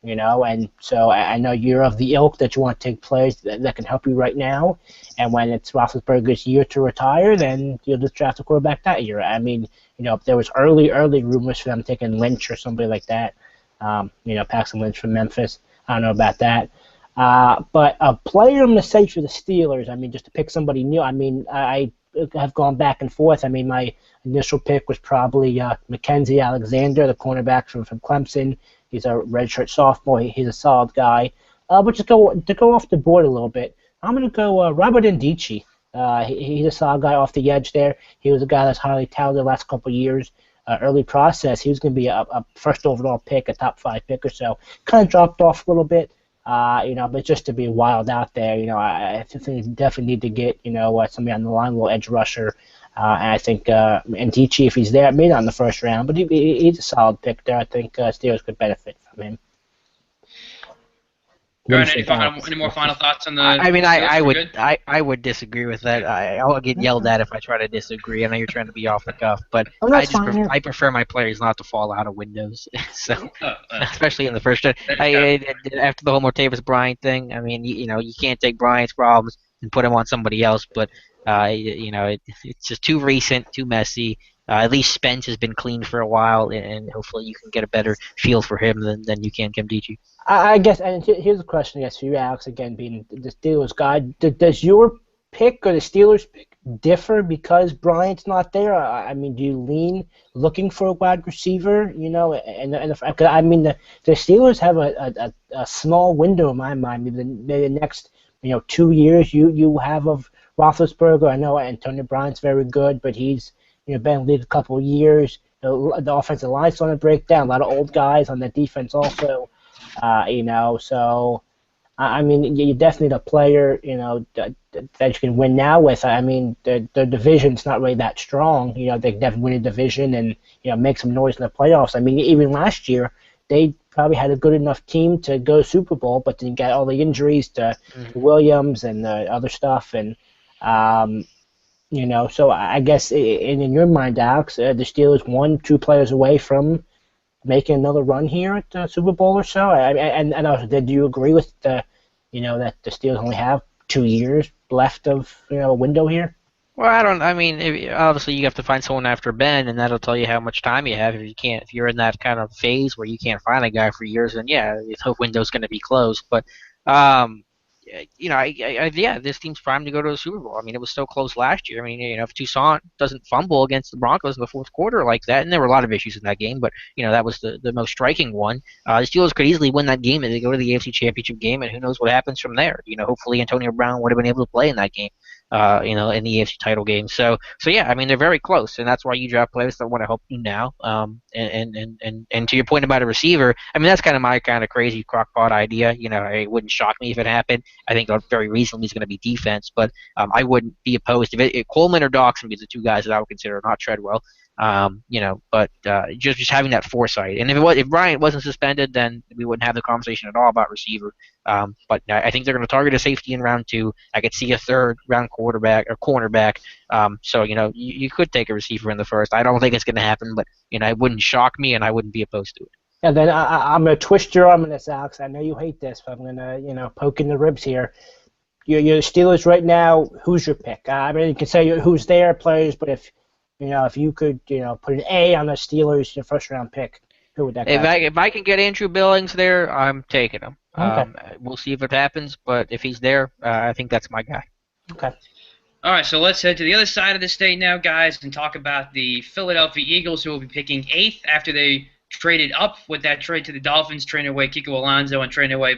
And so I know you're of the ilk that you want to take players that can help you right now, and when it's Roethlisberger's year to retire, then you'll just draft a quarterback that year. I mean, if there was early rumors for them taking Lynch or somebody like that, Paxton Lynch from Memphis, I don't know about that. But a player I'm going to say for the Steelers, I mean, just to pick somebody new, I mean, I have gone back and forth. I mean, my initial pick was probably Mackenzie Alexander, the cornerback from Clemson. He's a redshirt sophomore. He's a solid guy. But to go off the board a little bit, I'm going to go Robert Ndici. He's a solid guy off the edge there. He was a guy that's highly touted the last couple of years. Early process, he was going to be a first overall pick, a top 5 pick or so. Kind of dropped off a little bit. But just to be wild out there, I think we definitely need to get, somebody on the line, a little edge rusher. And I think Ndici, if he's there, maybe not in the first round, but he's a solid pick there. I think Steelers could benefit from him. All What do right, you think, Alex? any more final thoughts on the I mean, Steelers? We're good? I would disagree with that. I'll get yelled at if I try to disagree. I know you're trying to be off the cuff, but Oh, that's fine. Yeah. I prefer my players not to fall out of windows. So, Uh, especially in the first. yeah. After the whole Martavis Bryant thing, I mean, you can't take Bryant's problems and put them on somebody else. But it's just too recent, too messy. At least Spence has been clean for a while, and hopefully you can get a better feel for him than you can Kimdichie. I guess, and here's a question, I guess, for you, Alex, again, being the Steelers guy. Does your pick or the Steelers pick differ because Bryant's not there? I mean, do you lean looking for a wide receiver? I mean, the Steelers have a small window in my mind. Maybe the next 2 years you have of Roethlisberger. I know Antonio Bryant's very good, but he's been in the league a couple of years. The offensive line's on a breakdown. A lot of old guys on the defense also. So I mean, you definitely need a player, that you can win now with. I mean, the division's not really that strong. They can definitely win a division and make some noise in the playoffs. I mean, even last year they probably had a good enough team to go Super Bowl, but then you got all the injuries to Williams and other stuff, and So I guess in your mind, Alex, the Steelers 1-2 players away from making another run here at the Super Bowl or so? And also, do you agree with that the Steelers only have 2 years left of a window here? Well, I don't. I mean, obviously you have to find someone after Ben, and that'll tell you how much time you have. If you're in that kind of phase where you can't find a guy for years, then yeah, the window's going to be closed. But yeah, this team's primed to go to the Super Bowl. I mean, it was so close last year. I mean, if Toussaint doesn't fumble against the Broncos in the fourth quarter like that, and there were a lot of issues in that game, but that was the most striking one. The Steelers could easily win that game, and they go to the AFC Championship game, and who knows what happens from there. Hopefully Antonio Brown would have been able to play in that game. In the AFC title game. So yeah, I mean they're very close, and that's why you draft players that want to help you now. And to your point about a receiver, I mean that's kind of my kind of crazy crockpot idea. It wouldn't shock me if it happened. I think very reasonably is going to be defense, but I wouldn't be opposed if Coleman or Dawson be the two guys that I would consider, not Treadwell. But just having that foresight, and if Bryant wasn't suspended, then we wouldn't have the conversation at all about receiver. But I think they're going to target a safety in round 2. I could see a third round quarterback or cornerback. So you could take a receiver in the first. I don't think it's going to happen, but it wouldn't shock me, and I wouldn't be opposed to it. And then I'm going to twist your arm on this, Alex. I know you hate this, but I'm going to poke in the ribs here. You're the Steelers right now. Who's your pick? I mean, you can say who's their players, but if you could put an A on the Steelers, your first round pick, who would that be? If I can get Andrew Billings there, I'm taking him. Okay. We'll see if it happens, but if he's there, I think that's my guy. Okay. All right, so let's head to the other side of the state now, guys, and talk about the Philadelphia Eagles, who will be picking 8th after they traded up with that trade to the Dolphins, trading away Kiko Alonso and trading away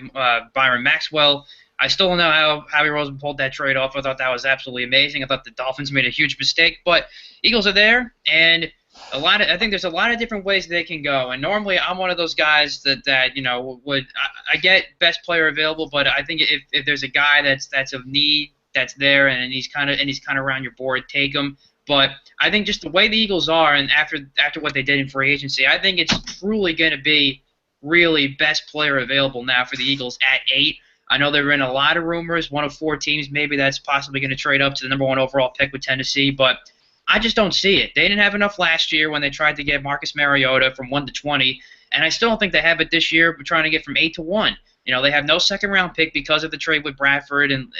Byron Maxwell. I still don't know how Howie Roseman pulled that trade off. I thought that was absolutely amazing. I thought the Dolphins made a huge mistake, but Eagles are there, and I think there's a lot of different ways they can go. And normally I'm one of those guys that I get best player available, but I think if there's a guy that's of need that's there and he's kind of around your board, take him. But I think just the way the Eagles are, and after what they did in free agency, I think it's truly going to be really best player available now for the Eagles at 8. I know there have been a lot of rumors, one of 4 teams maybe that's possibly going to trade up to the number 1 overall pick with Tennessee, but I just don't see it. They didn't have enough last year when they tried to get Marcus Mariota from 1 to 20, and I still don't think they have it this year, but trying to get from 8 to 1. They have no second-round pick because of the trade with Bradford and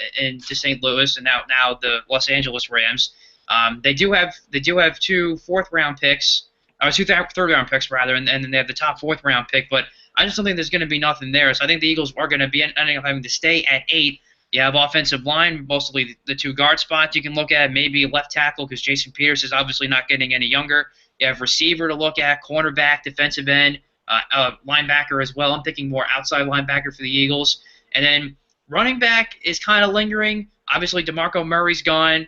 to St. Louis, and now the Los Angeles Rams. They do have 2 fourth-round picks, or 2 third-round picks rather, and then they have the top 4th-round pick, but I just don't think there's going to be nothing there. So I think the Eagles are going to be ending up having to stay at 8. You have offensive line, mostly the 2 guard spots you can look at, maybe left tackle because Jason Peters is obviously not getting any younger. You have receiver to look at, cornerback, defensive end, linebacker as well. I'm thinking more outside linebacker for the Eagles. And then running back is kind of lingering. Obviously, DeMarco Murray's gone.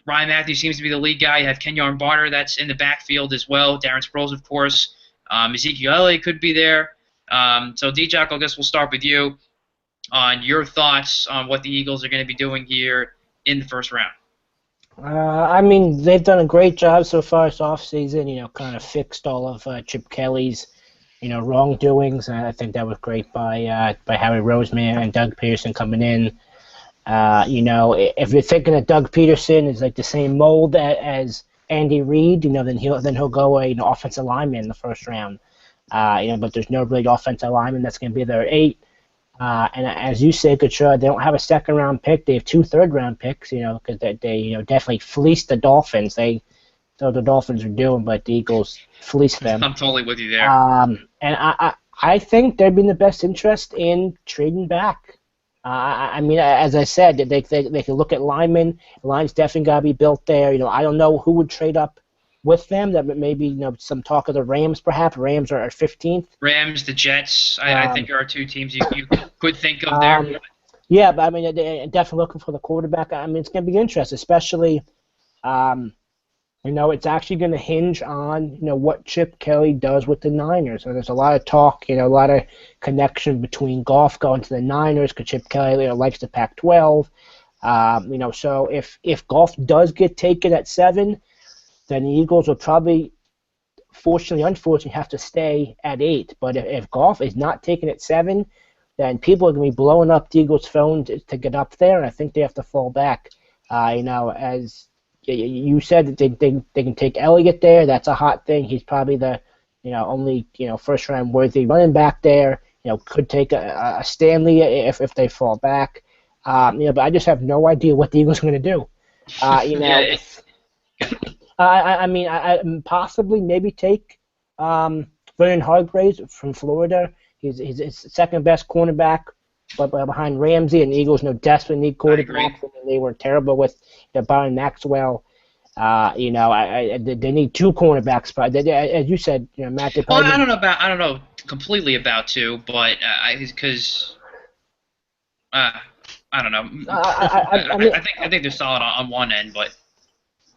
Ryan Matthews seems to be the lead guy. You have Kenyon Barner that's in the backfield as well. Darren Sproles, of course. Ezekiel Elliott could be there. So, D-Jock, I guess we'll start with you on your thoughts on what the Eagles are going to be doing here in the first round. I mean, they've done a great job so far this offseason, kind of fixed all of Chip Kelly's, wrongdoings. And I think that was great by Howie Roseman and Doug Peterson coming in. If you're thinking that Doug Peterson is like the same mold as Andy Reid, then he'll go offensive lineman in the first round. But there's no really offensive lineman that's going to be there at 8. And as you said, Kachura, they don't have a second-round pick. They have 2 third-round picks, because they definitely fleeced the Dolphins. So the Dolphins are doing, but the Eagles fleeced them. I'm totally with you there. And I think they'd be in the best interest in trading back. I mean, as I said, they can look at linemen. Line's definitely got to be built there. I don't know who would trade up with them. That maybe some talk of the Rams, perhaps. Rams are at 15th. Rams, the Jets, I think are 2 teams you could think of there. Yeah, but I mean, they're definitely looking for the quarterback. I mean, it's going to be interesting, especially, it's actually going to hinge on, what Chip Kelly does with the Niners. So there's a lot of talk, a lot of connection between Goff going to the Niners, because Chip Kelly likes the Pac-12. So if Goff does get taken at 7, then the Eagles will probably, unfortunately, have to stay at 8. But if Goff is not taken at 7, then people are going to be blowing up the Eagles' phone to get up there, and I think they have to fall back. As you said, that they can take Elliott there. That's a hot thing. He's probably the only first-round worthy running back there. Could take a Stanley if they fall back. But I just have no idea what the Eagles are going to do. I mean, possibly maybe take Vernon Hargreaves from Florida. He's second best cornerback but behind Ramsey, and the Eagles desperately need I agree. quarterbacks. I mean, they were terrible with Byron Maxwell. They need two cornerbacks. But as you said, Matt, they Well, probably need. I don't know completely about two, but because uh, I don't know. I mean, I think they're solid on one end, but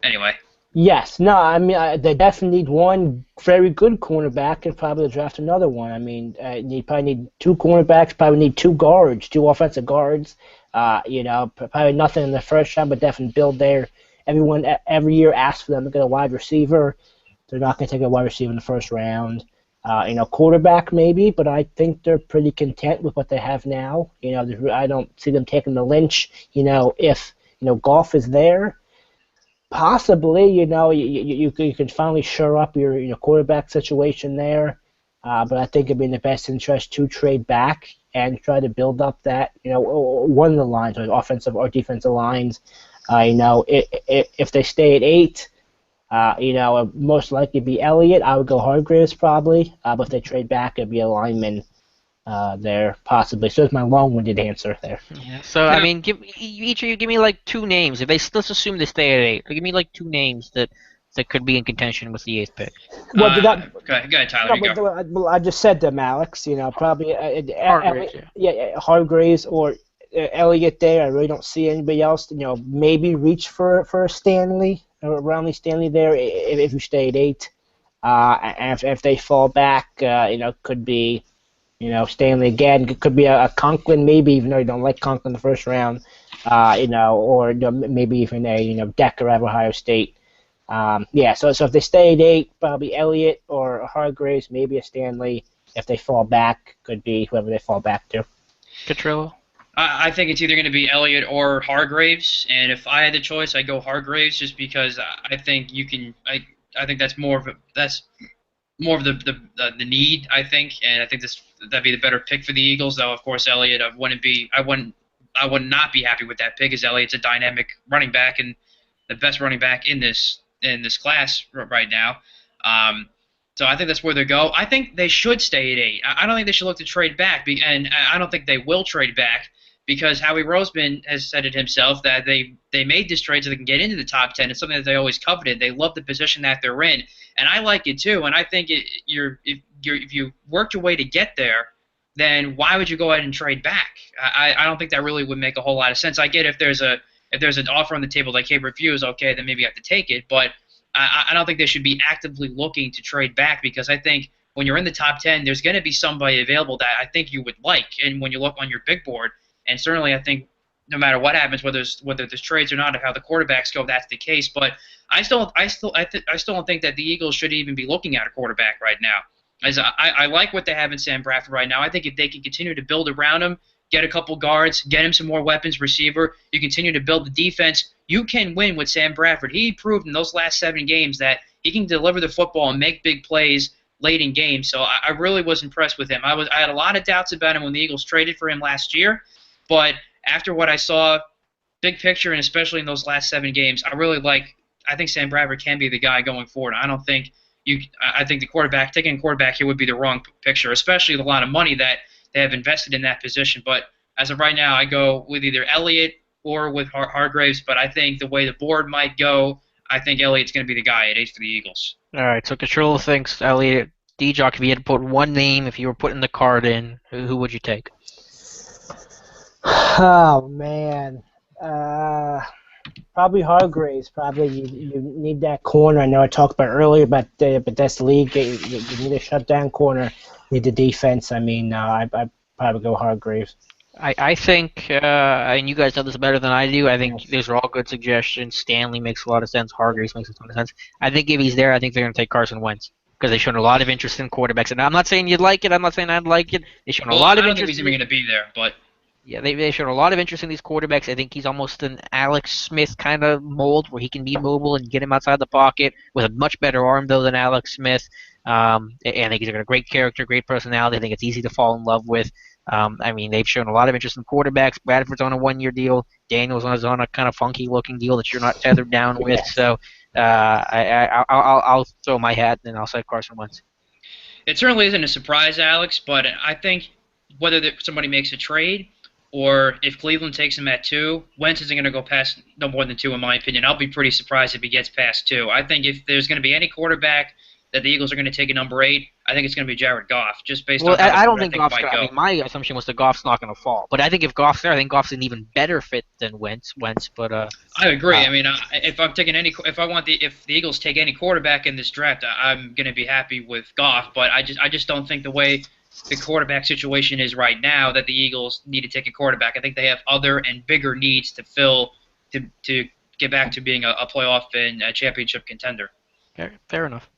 anyway. yes, no, I mean they definitely need one very good cornerback and probably draft another one. I mean, you probably need two cornerbacks, probably need two guards, two offensive guards. Probably nothing in the first round, but definitely build there. Everyone every year asks for them to get a wide receiver. They're not going to take a wide receiver in the first round. Quarterback maybe, but I think they're pretty content with what they have now. I don't see them taking the Lynch. If Goff is there. Possibly, you can finally shore up your quarterback situation there, but I think it'd be in the best interest to trade back and try to build up that one of the lines, or offensive or defensive lines. If they stay at 8, most likely be Elliott. I would go Hargreaves probably, but if they trade back, it'd be a lineman there possibly. So that's my long-winded answer there. Yeah. So I mean, each of you give me like two names. If they let's assume they stay at 8, give me like two names that could be in contention with the 8th pick. Well, did that? Go ahead, Tyler. No, You go. well, I just said them, Alex. Probably Hargreaves, yeah. Hargreaves or Elliott there. I really don't see anybody else. Maybe reach for a Stanley or Ronnie Stanley there if you stay at 8. And if they fall back, could be Stanley again. It could be a Conklin maybe, even though you don't like Conklin in the first round. Or maybe even a Decker out of Ohio State. So if they stay at 8, probably Elliott or Hargreaves, maybe a Stanley. If they fall back, could be whoever they fall back to. Catrillo? I think it's either going to be Elliott or Hargreaves, and if I had the choice, I'd go Hargreaves just because I think you can. I think that's more of the need, I think, and I think that'd be the better pick for the Eagles. Though of course Elliott, I would not be happy with that pick, as Elliott's a dynamic running back and the best running back in this class right now. So I think that's where they go. I think they should stay at 8. I don't think they should look to trade back, and I don't think they will trade back because Howie Roseman has said it himself that they made this trade so they can get into the top 10. It's something that they always coveted. They love the position that they're in, and I like it too. And I think if you worked your way to get there, then why would you go ahead and trade back? I don't think that really would make a whole lot of sense. I get if there's an offer on the table that can't refuse, okay, then maybe you have to take it. But I don't think they should be actively looking to trade back because I think when you're in the top 10, there's going to be somebody available that I think you would like. And when you look on your big board, and certainly I think no matter what happens, whether there's trades or not, or how the quarterbacks go, that's the case. But I still don't think that the Eagles should even be looking at a quarterback right now. As I like what they have in Sam Bradford right now. I think if they can continue to build around him, get a couple guards, get him some more weapons, receiver, you continue to build the defense, you can win with Sam Bradford. He proved in those last 7 games that he can deliver the football and make big plays late in games. So I really was impressed with him. I had a lot of doubts about him when the Eagles traded for him last year, but after what I saw, big picture, and especially in those last 7 games, I think Sam Bradford can be the guy going forward. I think taking a quarterback here would be the wrong picture, especially with a lot of money that they have invested in that position. But as of right now, I go with either Elliott or with Hargreaves. But I think the way the board might go, I think Elliott's going to be the guy at 8 for the Eagles. All right, so Catrillo thinks Elliott. D-Jock, if you had to put one name, if you were putting the card in, who would you take? Oh man, probably Hargreaves. Probably you need that corner. I know I talked about earlier, but that's the league. You need a shutdown corner. Need the defense. I mean, I probably go Hargreaves. I think, and you guys know this better than I do, I think these are all good suggestions. Stanley makes a lot of sense. Hargreaves makes a ton of sense. I think if he's there, I think they're going to take Carson Wentz because they've shown a lot of interest in quarterbacks. And I'm not saying you'd like it. I'm not saying I'd like it. They've shown a lot of interest. I don't think he's even going to be there, but... Yeah, they've shown a lot of interest in these quarterbacks. I think he's almost an Alex Smith kind of mold where he can be mobile and get him outside the pocket with a much better arm, though, than Alex Smith. And I think he's got a great character, great personality. I think it's easy to fall in love with. I mean, they've shown a lot of interest in quarterbacks. Bradford's on a 1-year deal. Daniels is on a kind of funky-looking deal that you're not tethered down with. So I'll throw my hat and I'll say Carson Wentz. It certainly isn't a surprise, Alex, but I think whether somebody makes a trade or if Cleveland takes him at 2, Wentz isn't going to go past no more than 2, in my opinion. I'll be pretty surprised if he gets past 2. I think if there's going to be any quarterback that the Eagles are going to take at number 8, I think it's going to be Jared Goff, just based Well, on how the I don't board I think think Goff's might gonna. I go. mean, my assumption was that Goff's not going to fall, but I think if Goff's there, I think Goff's an even better fit than Wentz. But I agree. uh, I mean, if I'm taking if the Eagles take any quarterback in this draft, I'm going to be happy with Goff. But I just don't think the way the quarterback situation is right now that the Eagles need to take a quarterback. I think they have other and bigger needs to fill to get back to being a playoff and a championship contender. fair enough.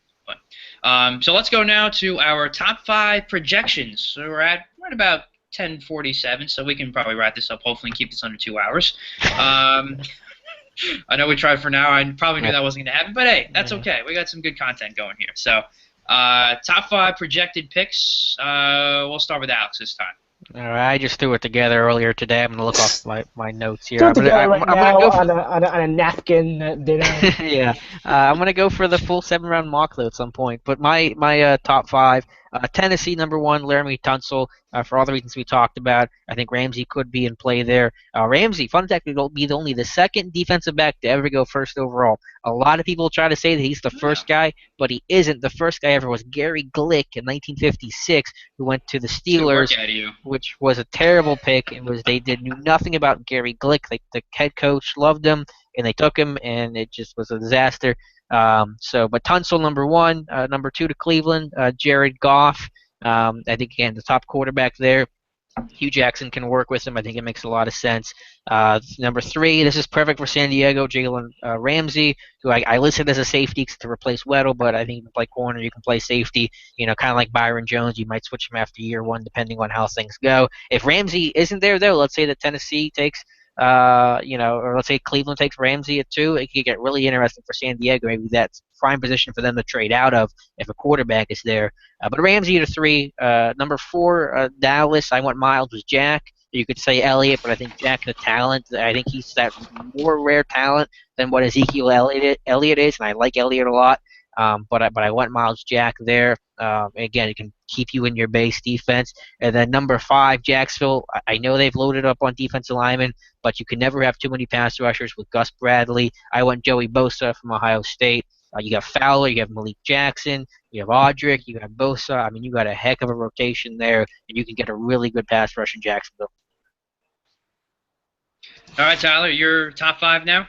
So let's go now to our top 5 projections. So we're at about 10:47, so we can probably wrap this up. Hopefully, and keep this under 2 hours. I know we tried for now. I probably knew that wasn't going to happen, but hey, that's okay. We got some good content going here. So, top 5 projected picks. We'll start with Alex this time. All right, I just threw it together earlier today. I'm gonna look off my notes here. Do it together right I'm now gonna go on a napkin dinner. yeah, I'm gonna go for the full 7 round mock at some point. But my top 5, Tennessee number 1, Laramie Tunsil. For all the reasons we talked about, I think Ramsey could be in play there. Ramsey, fun fact, will be only the second defensive back to ever go first overall. A lot of people try to say that he's the first guy, but he isn't. The first guy ever was Gary Glick in 1956, who went to the Good work Steelers, out of you. which was a terrible pick. They knew nothing about Gary Glick. The head coach loved him, and they took him, and it just was a disaster. But Tunsil number 1, number 2 to Cleveland, Jared Goff. I think again the top quarterback there. Hugh Jackson can work with him. I think it makes a lot of sense. Number 3, this is perfect for San Diego, Jalen Ramsey, who I listed as a safety to replace Weddle, but I think you can play corner, you can play safety. Kind of like Byron Jones, you might switch him after year 1 depending on how things go. If Ramsey isn't there, though, let's say that Tennessee takes or let's say Cleveland takes Ramsey at 2, it could get really interesting for San Diego. Maybe that's prime position for them to trade out of if a quarterback is there. But Ramsey at 3, number 4, Dallas. I went Miles with Jack. You could say Elliott, but I think Jack the talent. I think he's that more rare talent than what Ezekiel Elliott is, and I like Elliott a lot. But I went Miles Jack there. Again, it can keep you in your base defense. And then number 5, Jacksonville. I know they've loaded up on defensive linemen, but you can never have too many pass rushers with Gus Bradley. I went Joey Bosa from Ohio State. You got Fowler, you have Malik Jackson, you have Audric, you have Bosa. I mean, you got a heck of a rotation there, and you can get a really good pass rush in Jacksonville. All right, Tyler, your top 5 now.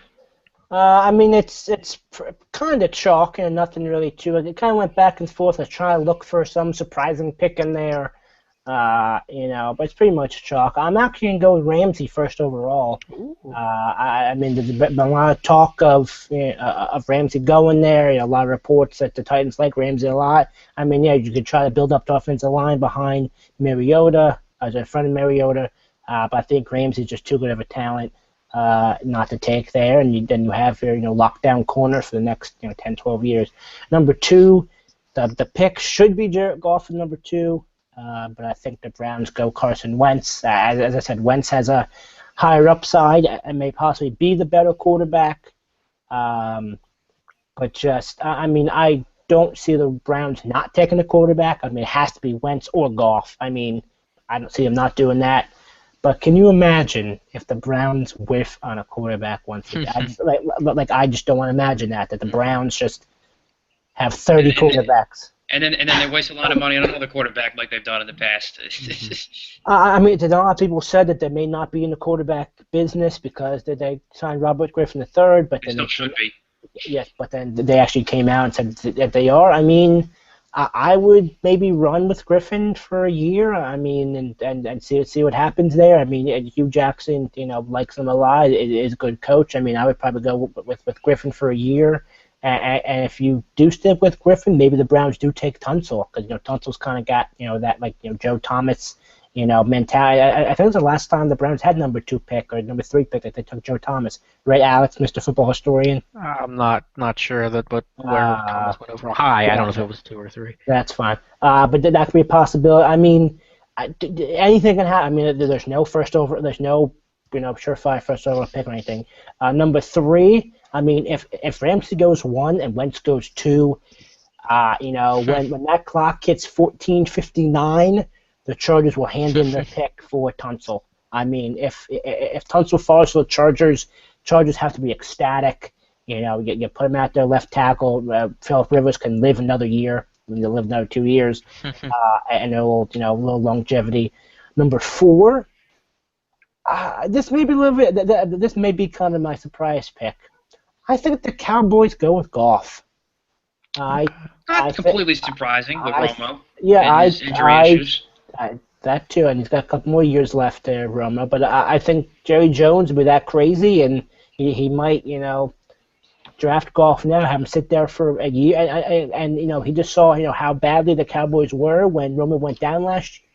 I mean, it's kind of chalk and nothing really to it. It kind of went back and forth. I was trying to look for some surprising pick in there, but it's pretty much chalk. I'm actually going to go with Ramsey first overall. I mean, there's been a lot of talk of Ramsey going there. A lot of reports that the Titans like Ramsey a lot. I mean, yeah, you could try to build up the offensive line behind Mariota, as in front of Mariota, but I think Ramsey's just too good of a talent not to take there, and then you have your lockdown corner for the next 10, 12 years. Number 2, the pick should be Jared Goff at number 2, but I think the Browns go Carson Wentz. As I said, Wentz has a higher upside and may possibly be the better quarterback. But I mean, I don't see the Browns not taking a quarterback. I mean, it has to be Wentz or Goff. I mean, I don't see them not doing that. But can you imagine if the Browns whiff on a quarterback once again? I just don't want to imagine that the Browns just have 30 quarterbacks. And then they waste a lot of money on another quarterback like they've done in the past. I mean, a lot of people said that they may not be in the quarterback business because they signed Robert Griffin III, but They still should be. Yes, but then they actually came out and said that they are. I mean, I would maybe run with Griffin for a year. I mean, and see what happens there. I mean, Hugh Jackson, likes him a lot. It is a good coach. I mean, I would probably go with Griffin for a year. And if you do stick with Griffin, maybe the Browns do take Tunsil because Tunsil's kind of got that Joe Thomas mentality. I think it was the last time the Browns had number 2 pick or number 3 pick that they took Joe Thomas. Right, Alex, Mr. Football Historian? I'm not sure but where Thomas went over high. I don't know if it was 2 or 3. That's fine. But that could be a possibility. I mean, anything can happen. I mean, there's no surefire first overall pick or anything. Number 3, I mean, if Ramsey goes 1 and Wentz goes 2, when that clock hits 14:59, the Chargers will hand in their pick for Tunsil. I mean, if Tunsil falls to the Chargers have to be ecstatic. You know, you put him out there left tackle. Philip Rivers can live another year. He'll live another 2 years, and a little, a little longevity. Number 4. This may be a little bit. This may be kind of my surprise pick. I think the Cowboys go with Goff. Not completely surprising with Romo Yeah, and his injury issues. That too, and he's got a couple more years left there, Romo. But I think Jerry Jones will be that crazy, and he might, draft Goff now, have him sit there for a year, and he just saw, how badly the Cowboys were when Romo went down last year,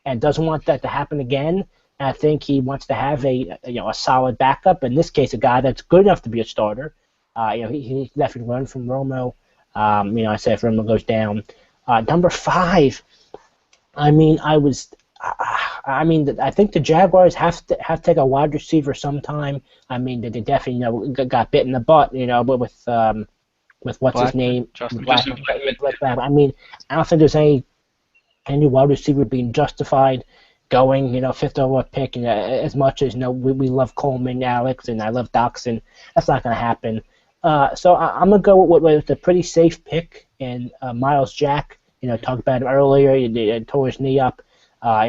and doesn't want that to happen again. And I think he wants to have a solid backup. In this case, a guy that's good enough to be a starter. He definitely learned from Romo. I say if Romo goes down. Number 5. I think the Jaguars have to take a wide receiver sometime. I mean, they definitely got bit in the butt, with what's his name, Justin Blackman. I mean, I don't think there's any wide receiver being justified going, 5th overall pick. And as much as we love Coleman, Alex, and I love Doxson, that's not going to happen. So I'm gonna go with a pretty safe pick in Miles Jack. Talked about him earlier. He tore his knee up.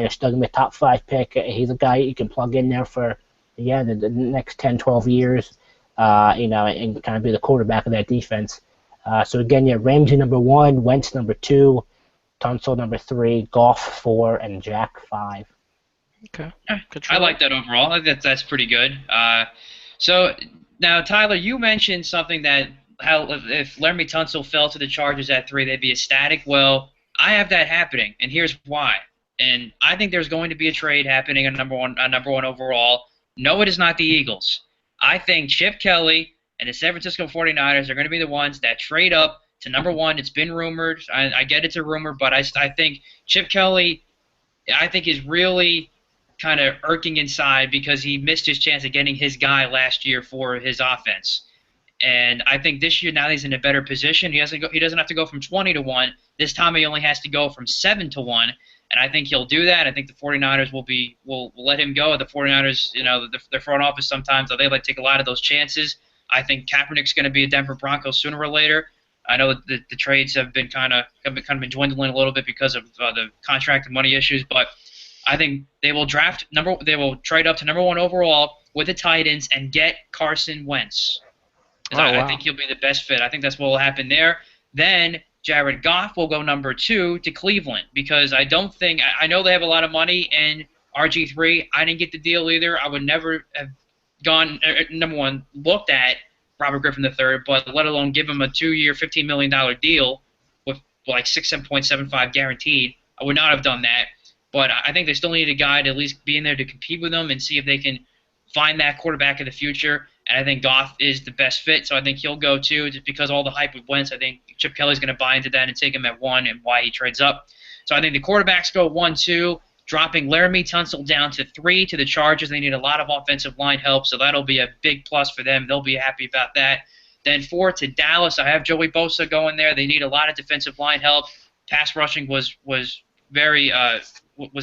Still gonna be a top 5 pick. He's a guy you can plug in there for the next 10, 12 years. And kind of be the quarterback of that defense. So again, Ramsey number 1, Wentz number 2, Tunsil number 3, Goff 4, and Jack 5. Okay. I like that overall. I think that's pretty good. So now, Tyler, you mentioned something that how if Laramie Tunsil fell to the Chargers at 3, they'd be ecstatic. Well, I have that happening, and here's why. And I think there's going to be a trade happening on number one overall. No, it is not the Eagles. I think Chip Kelly and the San Francisco 49ers are going to be the ones that trade up to number 1. It's been rumored. I get it's a rumor, but I think Chip Kelly, is really kind of irking inside because he missed his chance of getting his guy last year for his offense. And I think this year, now he's in a better position. He doesn't have to go from 20-1. This time he only has to go from 7-1. And I think he'll do that. I think the 49ers will let him go. The 49ers, their front office sometimes, they like take a lot of those chances. I think Kaepernick's going to be a Denver Bronco sooner or later. I know that the trades have been kind of been dwindling a little bit because of the contract and money issues, but I think they will trade up to number 1 overall with the Titans and get Carson Wentz. I think he'll be the best fit. I think that's what will happen there. Then Jared Goff will go number 2 to Cleveland because I know they have a lot of money in RG3. I didn't get the deal either. I would never have gone number 1 looked at Robert Griffin III, but let alone give him a 2-year, $15 million deal with like 7.75 guaranteed. I would not have done that. But I think they still need a guy to at least be in there to compete with them and see if they can find that quarterback of the future. And I think Goff is the best fit, so I think he'll go too. Just because all the hype with Wentz, I think Chip Kelly's going to buy into that and take him at 1 and why he trades up. So I think the quarterbacks go 1, 2, dropping Laramie Tunsil down to 3 to the Chargers. They need a lot of offensive line help, so that'll be a big plus for them. They'll be happy about that. Then 4 to Dallas. I have Joey Bosa going there. They need a lot of defensive line help. Pass rushing was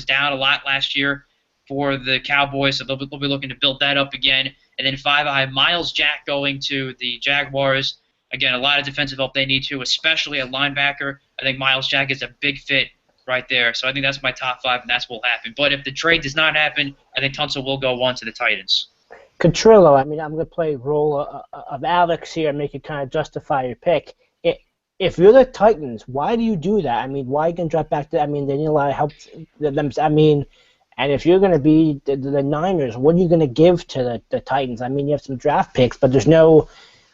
down a lot last year for the Cowboys, so they'll be looking to build that up again. And then 5, I have Miles Jack going to the Jaguars. Again, a lot of defensive help they need to, especially at linebacker. I think Miles Jack is a big fit right there. So I think that's my top 5, and that's what will happen. But if the trade does not happen, I think Tunsil will go 1 to the Titans. Catrillo, I'm going to play the role of Alex here and make you kind of justify your pick. If you're the Titans, why do you do that? I mean, why you can drop back to? They need a lot of help. And if you're going to be the Niners, what are you going to give to the Titans? You have some draft picks, but there's no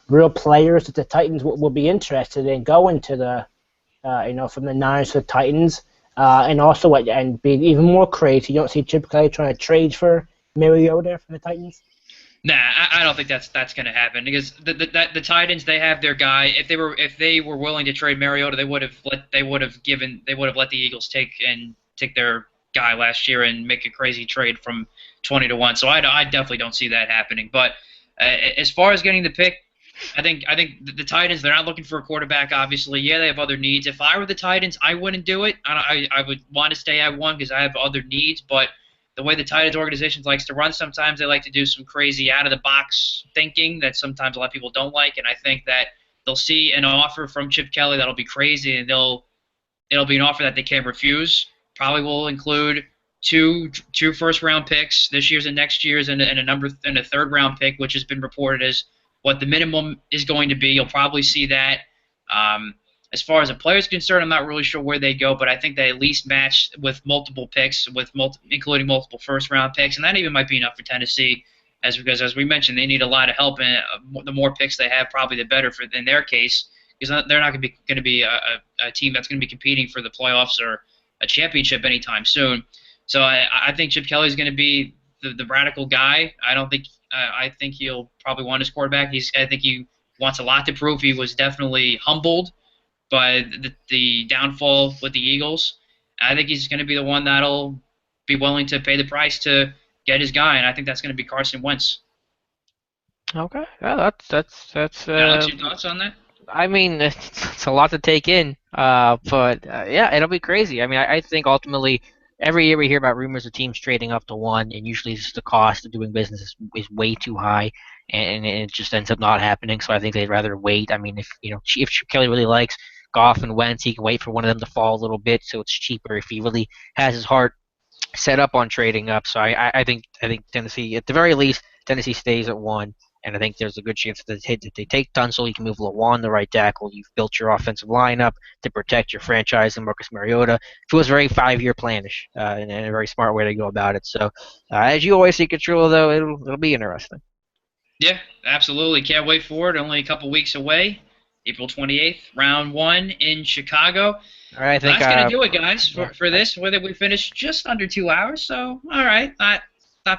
real players that the Titans will be interested in going to the, from the Niners to the Titans. And also, and be even more crazy, you don't see Chip Kelly trying to trade for Mariota from the Titans? Nah, I don't think that's going to happen because the Titans, they have their guy. If they were willing to trade Mariota, they would have let the Eagles take their guy last year and make a crazy trade from 20-1. So I definitely don't see that happening. But as far as getting the pick, I think the Titans, they're not looking for a quarterback. Obviously, yeah, they have other needs. If I were the Titans, I wouldn't do it. I would want to stay at 1 because I have other needs, but the way the tight end organizations likes to run, sometimes they like to do some crazy out-of-the-box thinking that sometimes a lot of people don't like, and I think that they'll see an offer from Chip Kelly that'll be crazy, and it'll be an offer that they can't refuse. Probably will include two first-round picks this year's and next year's, and a third-round pick, which has been reported as what the minimum is going to be. You'll probably see that. As far as a player's concerned, I'm not really sure where they go, but I think they at least match with multiple picks, including multiple first-round picks, and that even might be enough for Tennessee, because as we mentioned, they need a lot of help, and the more picks they have, probably the better in their case, because they're not going to be a team that's going to be competing for the playoffs or a championship anytime soon. So I think Chip Kelly is going to be the radical guy. I think he'll probably want his quarterback. I think he wants a lot to prove. He was definitely humbled by the downfall with the Eagles. I think he's going to be the one that'll be willing to pay the price to get his guy, and I think that's going to be Carson Wentz. Okay, yeah, that's. Alex, your thoughts on that? I mean, it's a lot to take in, but yeah, it'll be crazy. I mean, I think ultimately every year we hear about rumors of teams trading up to one, and usually just the cost of doing business is way too high, and it just ends up not happening. So I think they'd rather wait. I mean, if Chip Kelly really likes Goff and Wentz, he can wait for one of them to fall a little bit, so it's cheaper if he really has his heart set up on trading up. So I think Tennessee, at the very least, Tennessee stays at one. And I think there's a good chance that they take Tunsil. You can move Lawan, the right tackle. You've built your offensive lineup to protect your franchise and Marcus Mariota. It feels very 5-year planish and a very smart way to go about it. So, as you always see, Catrillo, though, it'll be interesting. Yeah, absolutely. Can't wait for it. Only a couple weeks away. April 28th, round 1 in Chicago. All right, I think that's going to do it, guys, for this. Whether we finished just under 2 hours, so all right, not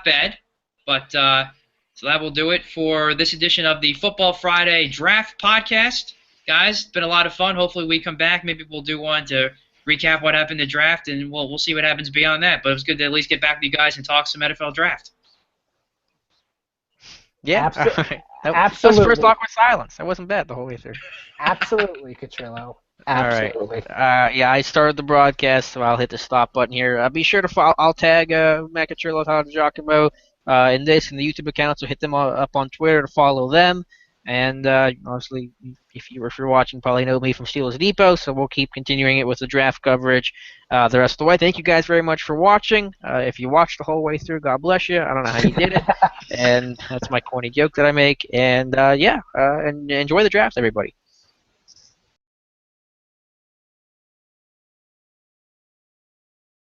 bad. But so that will do it for this edition of the Football Friday Draft Podcast. Guys, it's been a lot of fun. Hopefully we come back. Maybe we'll do one to recap what happened in the draft, and we'll see what happens beyond that. But it was good to at least get back with you guys and talk some NFL draft. Yeah, absolutely. That was first awkward silence. That wasn't bad the whole way through. Absolutely, Catrillo. Absolutely. All right. Yeah, I started the broadcast, so I'll hit the stop button here. Be sure to follow. I'll tag Matt Catrillo, Tyler DeGiacomo in the YouTube account, so hit them up on Twitter to follow them. And obviously, if you're watching, probably know me from Steelers Depot, so we'll keep continuing it with the draft coverage the rest of the way. Thank you guys very much for watching. If you watched the whole way through, God bless you. I don't know how you did it, and that's my corny joke that I make. And and enjoy the draft, everybody.